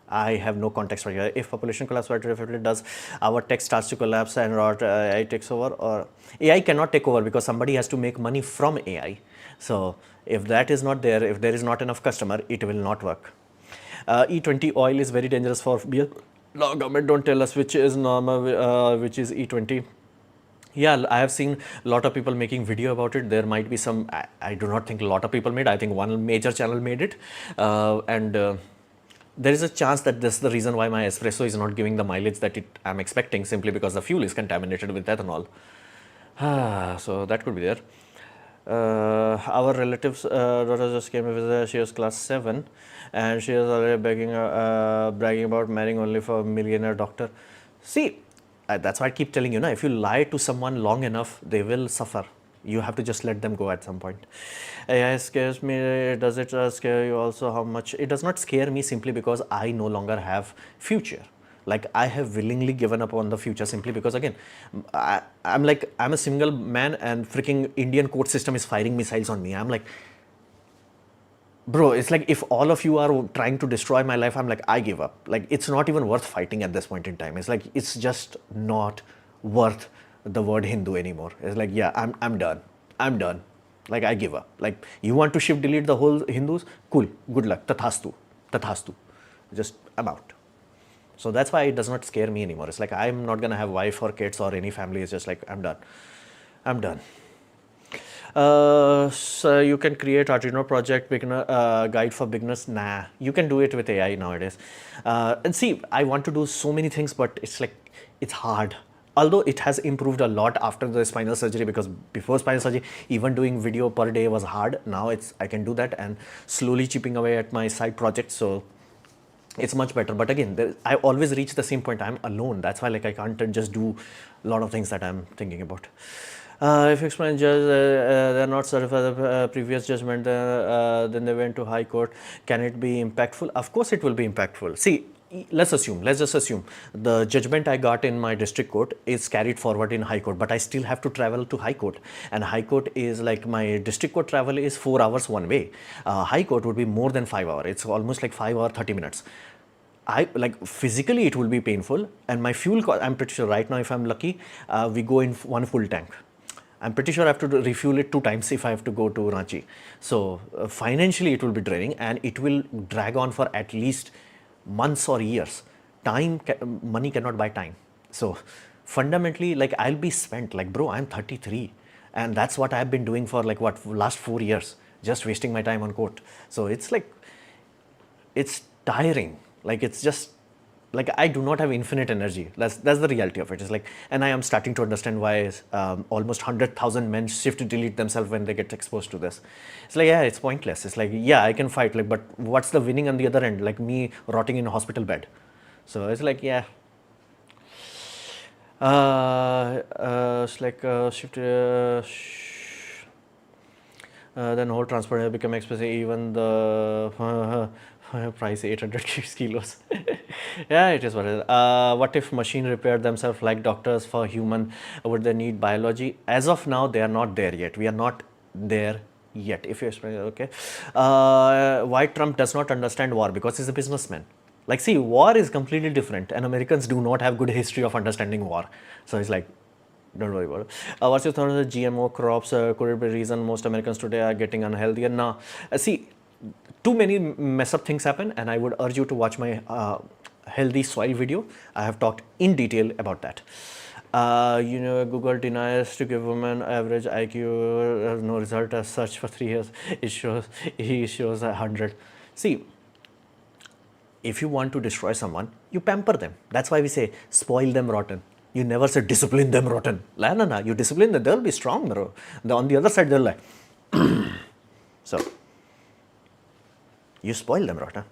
I have no context for here. If population collapse, what if it does, our tech starts to collapse and or AI takes over, or AI cannot take over because somebody has to make money from AI. So if that is not there, if there is not enough customer, it will not work. E20 oil is very dangerous for beer. No, government don't tell us which is normal, which is E20. Yeah, I have seen a lot of people making video about it. There might be some, I do not think a lot of people made. I think one major channel made it. There is a chance that this is the reason why my espresso is not giving the mileage that I'm expecting, simply because the fuel is contaminated with ethanol. So that could be there. Our relatives daughter just came with she was class 7 and she was already bragging about marrying only for a millionaire doctor. See, that's why I keep telling you, if you lie to someone long enough, they will suffer. You have to just let them go at some point. AI scares me. Does it scare you also? How much? It does not scare me simply because I no longer have future. Like I have willingly given up on the future simply because again, I'm a single man and freaking Indian court system is firing missiles on me. I'm like, bro, it's like if all of you are trying to destroy my life, I'm like, I give up. Like it's not even worth fighting at this point in time. It's like it's just not worth the word Hindu anymore. It's like, yeah, I'm done. I'm done. Like I give up. Like you want to shift delete the whole Hindus? Cool. Good luck. Tathastu. Tathastu. Just I'm out. So that's why it does not scare me anymore. It's like I'm not gonna have wife or kids or any family. It's just like I'm done. I'm done. So you can create Arduino project beginner guide for beginners. Nah, you can do it with AI nowadays. And see, I want to do so many things, but it's like it's hard. Although it has improved a lot after the spinal surgery, because before spinal surgery, even doing video per day was hard. Now I can do that and slowly chipping away at my side projects. So it's much better. But again, I always reach the same point. I'm alone. That's why like I can't just do a lot of things that I'm thinking about. If explain judge they're not certified the previous judgment, then they went to high court. Can it be impactful? Of course it will be impactful. See, let's just assume the judgment I got in my district court is carried forward in high court, but I still have to travel to high court, and high court is like my district court travel is 4 hours one way. High court would be more than 5 hours. It's almost like 5 or 30 minutes. I like physically it will be painful, and my fuel cost, I'm pretty sure right now if I'm lucky, we go in one full tank. I'm pretty sure I have to refuel it 2 times if I have to go to Ranchi. So financially it will be draining, and it will drag on for at least months or years. Money cannot buy time. So fundamentally, like I'll be spent, like bro, I'm 33 and that's what I've been doing for like what, last 4 years, just wasting my time on court. So it's like, it's tiring. Like it's just, like I do not have infinite energy. That's the reality of it. It's like, and I am starting to understand why almost 100,000 men shift delete themselves when they get exposed to this. It's like, yeah, it's pointless. It's like, yeah, I can fight, like, but what's the winning on the other end? Like me rotting in a hospital bed. So it's like, yeah. It's like shift. Then whole transport become expensive. Even the price 800 kilos. Yeah, it is what it is. What if machine repair themselves like doctors for human? Would they need biology? As of now, they are not there yet. We are not there yet. If you explain, okay. Why Trump does not understand war? Because he's a businessman. Like, see, war is completely different, and Americans do not have good history of understanding war. So it's like, don't worry about it. What's your thought on the GMO crops? Could it be reason most Americans today are getting unhealthier? Now, see, too many mess up things happen, and I would urge you to watch my healthy soil video. I have talked in detail about that. You know, Google denies to give women average IQ, no result as such for 3 years. He shows 100. See, if you want to destroy someone, you pamper them. That's why we say spoil them rotten. You never say discipline them rotten. No, you discipline them, they'll be strong, bro. On the other side, they'll like. So, you spoil them rotten.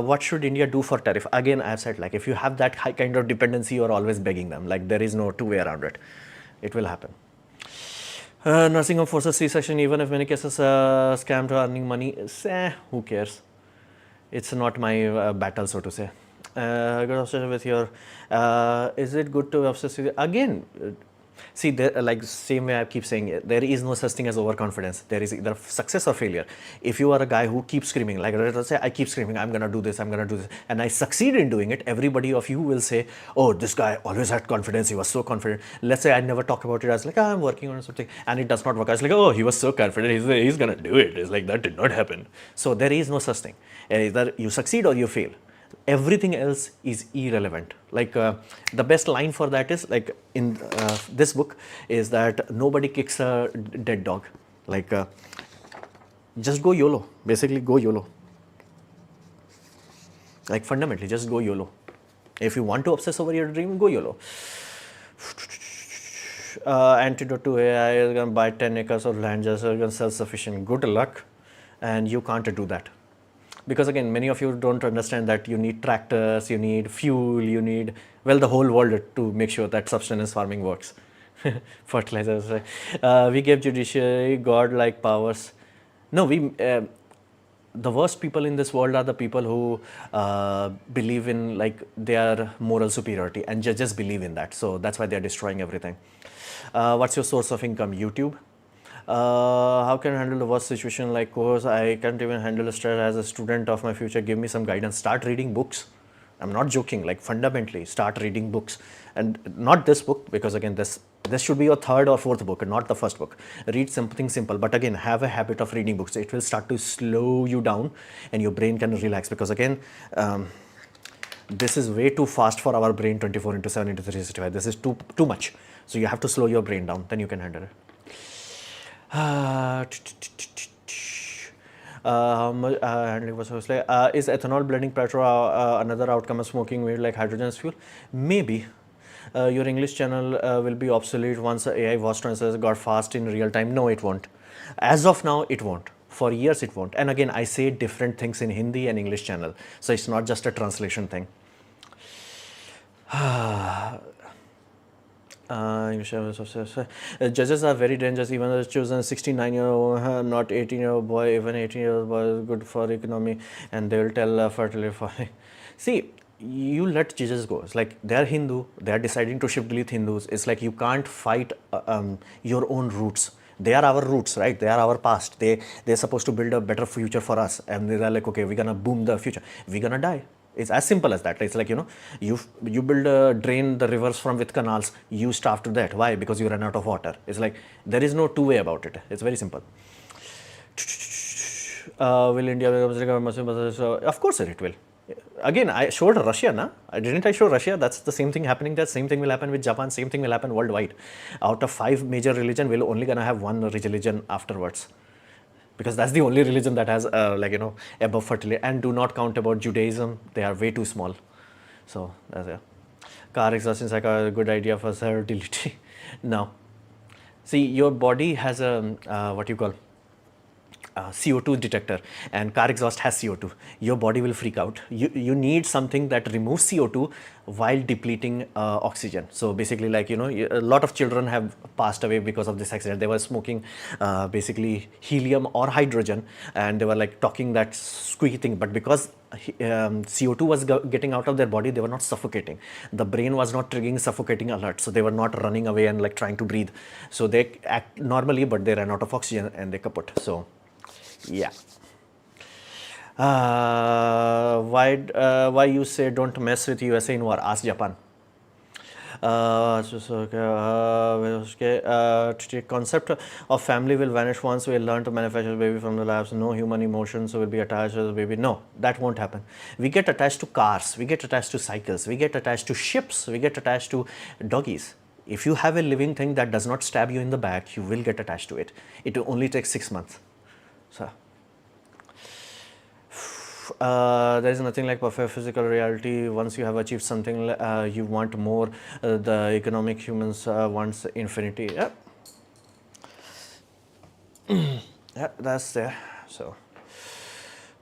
What should India do for tariff? Again, I have said, like, if you have that high kind of dependency, you're always begging them. Like, there is no two way around it. It will happen. Nursing home forces C-section, even if many cases scam to earning money, who cares? It's not my battle, so to say. Good obsession with your, is it good to obsess with, again, see, there, like same way I keep saying, there is no such thing as overconfidence. There is either success or failure. If you are a guy who keeps screaming, like let's say I keep screaming, I'm gonna do this, I'm gonna do this, and I succeed in doing it, everybody of you will say, oh, this guy always had confidence, he was so confident. Let's say I never talk about it as like, I'm working on something, and it does not work. I was like, oh, he was so confident, he's gonna do it. It's like, that did not happen. So there is no such thing. Either you succeed or you fail. Everything else is irrelevant. Like the best line for that is like in this book is that nobody kicks a dead dog. Like just go YOLO. Basically go YOLO. Like fundamentally just go YOLO. If you want to obsess over your dream, go YOLO. Antidote to AI is going to buy 10 acres of land just so you can self-sufficient. Good luck. And you can't do that. Because again, many of you don't understand that you need tractors, you need fuel, you need, well, the whole world to make sure that subsistence farming works. Fertilizers. We gave judiciary God-like powers. No, the worst people in this world are the people who believe in like their moral superiority, and judges believe in that. So that's why they're destroying everything. What's your source of income? YouTube. How can I handle the worst situation like course? I can't even handle stress as a student of my future. Give me some guidance. Start reading books. I'm not joking. Like fundamentally, start reading books, and not this book, because again this should be your third or fourth book and not the first book. Read something simple, but again have a habit of reading books. It will start to slow you down and your brain can relax, because again this is way too fast for our brain. 24 into 7 into 365. This is too much. So you have to slow your brain down, then you can handle it. Is ethanol blending petrol another outcome of smoking weed like hydrogen as fuel? Maybe. Your English channel will be obsolete once AI voice translators got fast in real time. No, it won't. As of now, it won't. For years, it won't. And again, I say different things in Hindi and English channel. So it's not just a translation thing. Judges are very dangerous. Even though chosen 69-year-old, not 18-year-old boy, even 18-year-old boy is good for economy, and they will tell fertility. See, you let judges go. It's like they are Hindu, they are deciding to shift Dalit Hindus. It's like you can't fight your own roots. They are our roots, right? They are our past. They're supposed to build a better future for us, and they're like, okay, we're gonna boom the future. We're gonna die. It's as simple as that. It's like, you know, you build a drain the rivers from with canals, you starve to that. Why? Because you run out of water. It's like there is no two way about it. It's very simple. Will India become Muslim? Of course it will. Again, I showed Russia, na? Didn't I show Russia? That's the same thing happening there. Same thing will happen with Japan. Same thing will happen worldwide. Out of 5 major religions, we're only gonna have one religion afterwards, because that's the only religion that has like, you know, above fertility. And do not count about Judaism. They are way too small. So that's it. Car exhaust is like a good idea for sterility. No. See, your body has a what you call CO2 detector, and car exhaust has CO2. Your body will freak out. You need something that removes CO2 while depleting oxygen. So basically, like, you know, a lot of children have passed away because of this accident. They were smoking basically helium or hydrogen, and they were like talking that squeaky thing, but because CO2 was getting out of their body, they were not suffocating. The brain was not triggering suffocating alert, so they were not running away and like trying to breathe. So they act normally, but they ran out of oxygen and they kaput. So yeah. Why you say don't mess with USA in war? Ask Japan. Concept of family will vanish once we learn to manufacture a baby from the labs. No human emotions will be attached to the baby. No, that won't happen. We get attached to cars, we get attached to cycles, we get attached to ships, we get attached to doggies. If you have a living thing that does not stab you in the back, you will get attached to it. It only takes 6 months. So there is nothing like perfect physical reality. Once you have achieved something, you want more. The economic humans wants infinity. Yeah. Yeah, that's there. So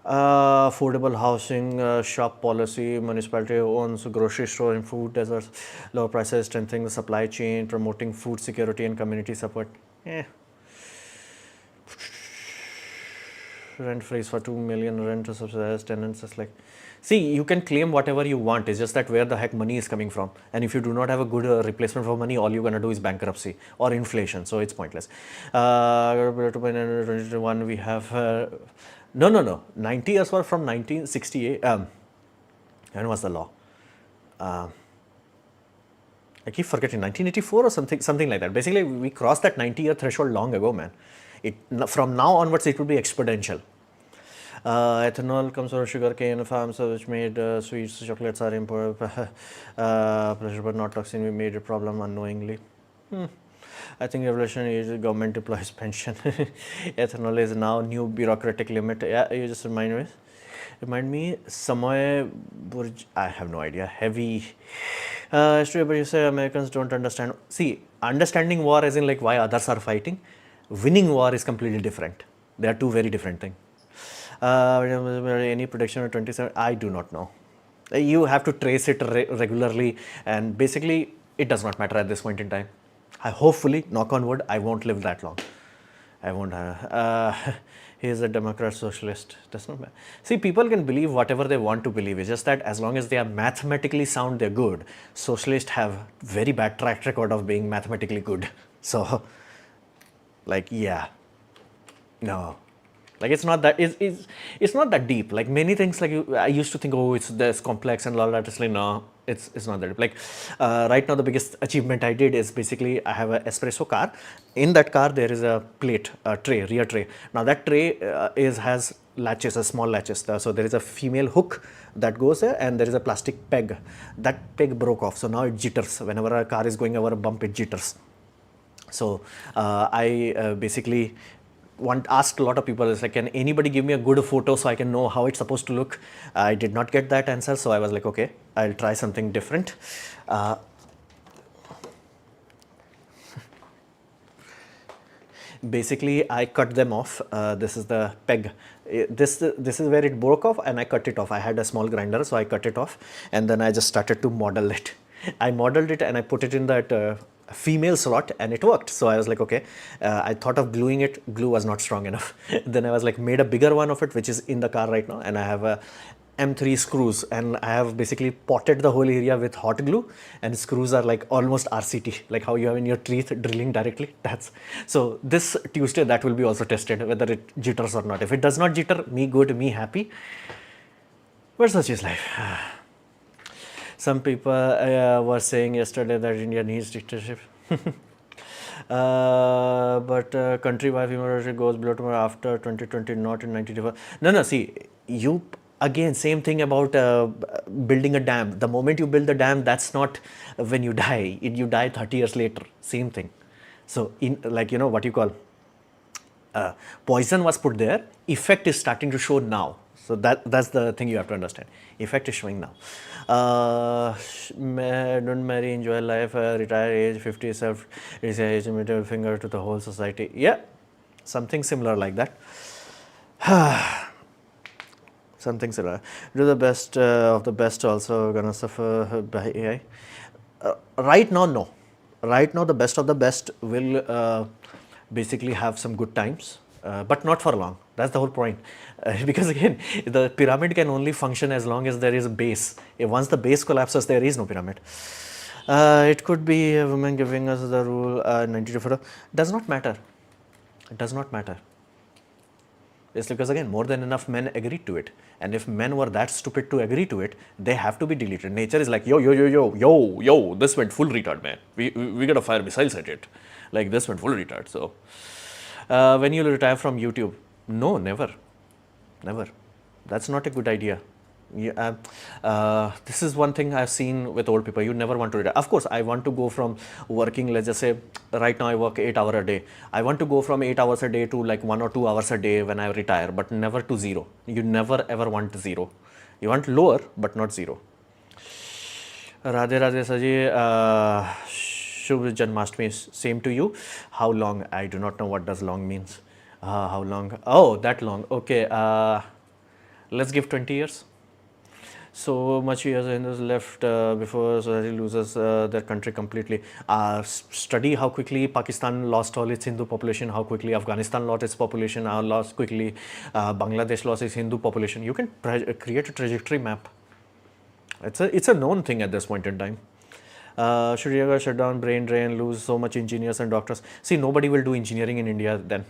affordable housing, shop policy, municipality owns grocery store and food deserts, lower prices, strengthening the supply chain, promoting food security and community support. Yeah. Rent freeze for 2 million, rent to subsidized tenants. It's like, see, you can claim whatever you want. It's just that where the heck money is coming from. And if you do not have a good replacement for money, all you're going to do is bankruptcy or inflation. So it's pointless. 2021 we have no 90 years were from 1968. When was the law? I keep forgetting, 1984 or something like that. Basically, we crossed that 90-year threshold long ago, man. From now onwards, it will be exponential. Ethanol comes from sugar cane farms, which made sweets, chocolates are imported. Pleasure but not toxin. We made a problem unknowingly. I think revolution is government deploys pension. Ethanol is now new bureaucratic limit. Yeah, you just remind me. Samoy Burj. I have no idea. Heavy history, but you say Americans don't understand. See, understanding war as in like why others are fighting. Winning war is completely different. They are two very different things. Any prediction of 27? I do not know. You have to trace it regularly, and basically it does not matter at this point in time. Hopefully, knock on wood, I won't live that long. I won't. he is a Democrat socialist. Does not matter. See, people can believe whatever they want to believe. It's just that as long as they are mathematically sound, they're good. Socialists have very bad track record of being mathematically good. So, like, yeah, no. Like it's not that it's not that deep. Like many things, like I used to think, oh, it's this complex and all that. It's like no, it's not that deep. Like right now, the biggest achievement I did is basically I have an espresso car. In that car, there is a plate, a tray, rear tray. Now that tray has latches, a small latches. So there is a female hook that goes there, and there is a plastic peg. That peg broke off, so now it jitters. Whenever a car is going over a bump, it jitters. So I basically asked a lot of people, it's like, can anybody give me a good photo so I can know how it's supposed to look? I did not get that answer, so I was like, okay, I'll try something different. Basically, I cut them off. This is the peg. This is where it broke off, and I cut it off. I had a small grinder, so I cut it off, and then I just started to model it. I modeled it and I put it in that female slot, and it worked. So I was like, okay, I thought of gluing it. Glue was not strong enough. Then I was like, made a bigger one of it, which is in the car right now, and I have a M3 screws, and I have basically potted the whole area with hot glue, and screws are like almost RCT, like how you have in your teeth drilling directly. That's so this Tuesday that will be also tested whether it jitters or not. If it does not jitter, me good, me happy. But such is life. Some people were saying yesterday that India needs dictatorship. But country-wide female goes below tomorrow after 2020, not in 1994. No, see, you again, same thing about building a dam. The moment you build the dam, that's not when you die. You die 30 years later. Same thing. So, in like what you call poison was put there. Effect is starting to show now. So that's the thing you have to understand. Effect is showing now. Don't marry, enjoy life, retire age 50, self, age, middle finger to the whole society. Yeah, something similar like that. Something similar. Do the best of the best also gonna suffer by AI? Right now, no. Right now, the best of the best will basically have some good times, but not for long. That's the whole point. Because again, the pyramid can only function as long as there is a base. Once the base collapses, there is no pyramid. It could be a woman giving us the rule 92. Does not matter. It does not matter. It's because again, more than enough men agreed to it. And if men were that stupid to agree to it, they have to be deleted. Nature is like, yo, this went full retard, man. We gotta fire missiles at it. Like this went full retard. So when you retire from YouTube, no, never. That's not a good idea. This is one thing I've seen with old people. You never want to retire. Of course, I want to go from working, let's just say, right now I work 8 hours a day. I want to go from 8 hours a day to like 1 or 2 hours a day when I retire, but never to zero. You never ever want zero. You want lower, but not zero. Radhe Radhe Saji, Shubh Janmashtami, same to you. How long? I do not know what does long means. How long? Oh, that long. Okay. Let's give 20 years. So much years Hindus left before society loses their country completely. Study how quickly Pakistan lost all its Hindu population, how quickly Afghanistan lost its population, how lost quickly Bangladesh lost its Hindu population. You can create a trajectory map. It's a known thing at this point in time. Should you ever shut down, brain drain, lose so much engineers and doctors? See, nobody will do engineering in India then.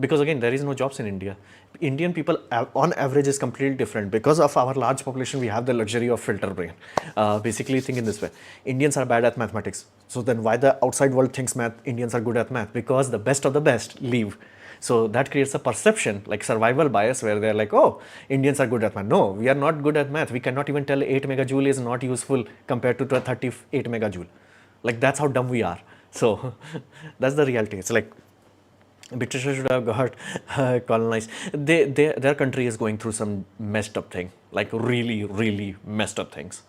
Because again, there is no jobs in India. Indian people on average is completely different. Because of our large population, we have the luxury of filter brain. Basically think in this way. Indians are bad at mathematics. So then why the outside world thinks Indians are good at math? Because the best of the best leave. So that creates a perception, like survival bias, where they're like, oh, Indians are good at math. No, we are not good at math. We cannot even tell 8 megajoule is not useful compared to 38 megajoule. Like that's how dumb we are. So that's the reality. It's like British should have got colonized. Their country is going through some messed up thing, like really messed up things.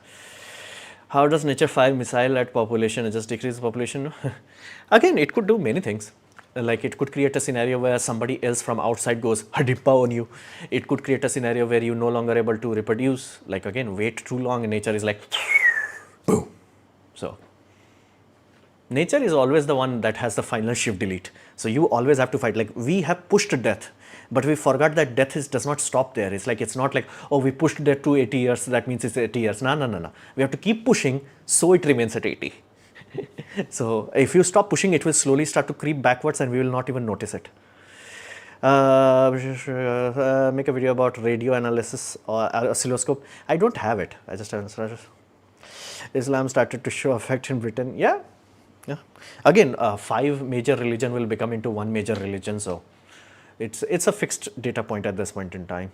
How does nature fire missile at population and just decrease population? Again, it could do many things. Like it could create a scenario where somebody else from outside goes hadippa on you. It could create a scenario where you're no longer able to reproduce. Like again, wait too long and nature is like boom. So Nature is always the one that has the final shift delete. So you always have to fight. Like we have pushed death, but we forgot that death does not stop there. It's not like, oh, we pushed death to 80 years, so that means it's 80 years. No, no, no, no. We have to keep pushing so it remains at 80. So if you stop pushing, it will slowly start to creep backwards and we will not even notice it. Make a video about radio analysis or oscilloscope. I don't have it. I just haven't started. Islam started to show effect in Britain. Yeah. Yeah. Again, 5 major religion will become into 1 major religion. So it's a fixed data point at this point in time.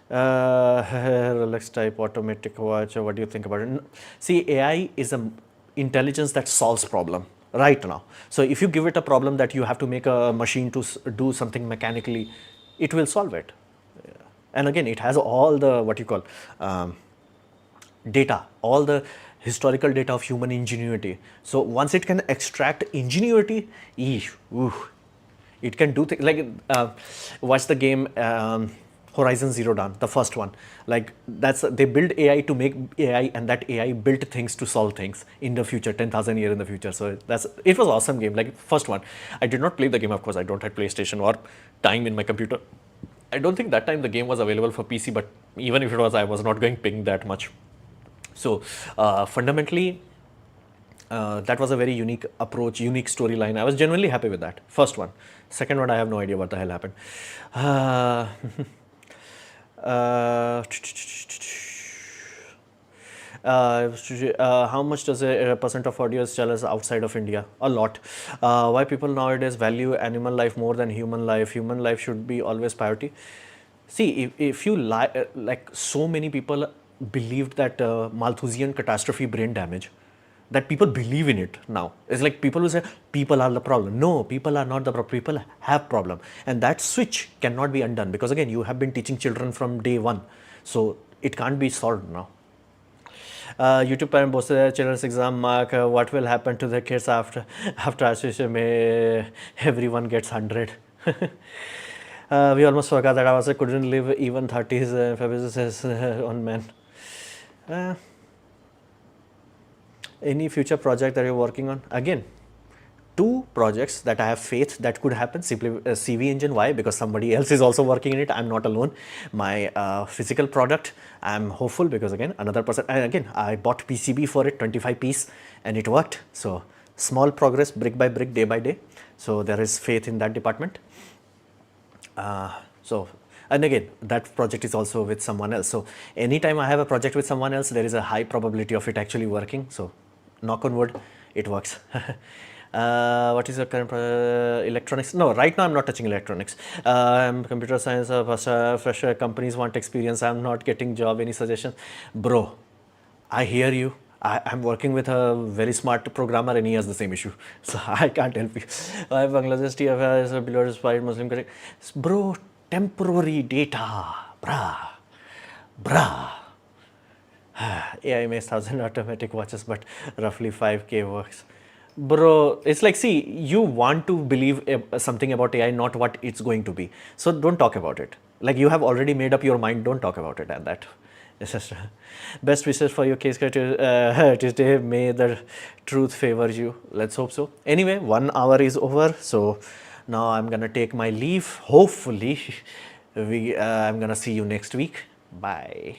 Rolex type automatic watch. What do you think about it? See, AI is a intelligence that solves problem right now. So if you give it a problem that you have to make a machine to do something mechanically, it will solve it. And again, it has all the what you call data, all the historical data of human ingenuity. So once it can extract ingenuity, it can do things like watch the game Horizon Zero Dawn, the first one. Like they build AI to make AI, and that AI built things to solve things in the future, 10,000 years in the future. So it was awesome game. Like first one, I did not play the game. Of course, I don't have PlayStation or time in my computer. I don't think that time the game was available for PC, but even if it was, I was not going ping that much. So fundamentally, that was a very unique approach, unique storyline. I was genuinely happy with that. First one. Second one, I have no idea what the hell happened. How much does a percent of audience tell us outside of India? A lot. Why people nowadays value animal life more than human life? Human life should be always priority. See, if you like so many people believed that Malthusian catastrophe brain damage, that people believe in it now. It's like people who say people are the problem. No, people are not the problem. People have problem, and that switch cannot be undone because again, you have been teaching children from day one, so it can't be solved now. YouTube parent posted their children's exam mark. What will happen to the kids after association? Everyone gets 100. We almost forgot that I also couldn't live even 30s. Fabrice on men. Any future project that you're working on? Again, 2 projects that I have faith that could happen. Simply CV engine. Why? Because somebody else is also working in it. I'm not alone. My physical product, I'm hopeful because again, another person. And again, I bought PCB for it, 25 piece, and it worked. So small progress, brick by brick, day by day. So there is faith in that department. And again, that project is also with someone else. So anytime I have a project with someone else, there is a high probability of it actually working. So knock on wood, it works. What is your current electronics? No, right now I'm not touching electronics. I'm computer science, fresher companies want experience. I'm not getting job. Any suggestions? Bro, I hear you. I'm working with a very smart programmer and he has the same issue. So I can't help you. Why Bangladesh TFI is below inspired Muslim correct? Bro, temporary data. Brah. AI makes 1,000 automatic watches, but roughly 5K works. Bro, it's like, see, you want to believe something about AI, not what it's going to be. So don't talk about it. Like you have already made up your mind, don't talk about it and that. Best wishes for your case Tuesday. May the truth favor you. Let's hope so. Anyway, 1 hour is over. So now I'm going to take my leave. Hopefully, I'm going to see you next week. Bye.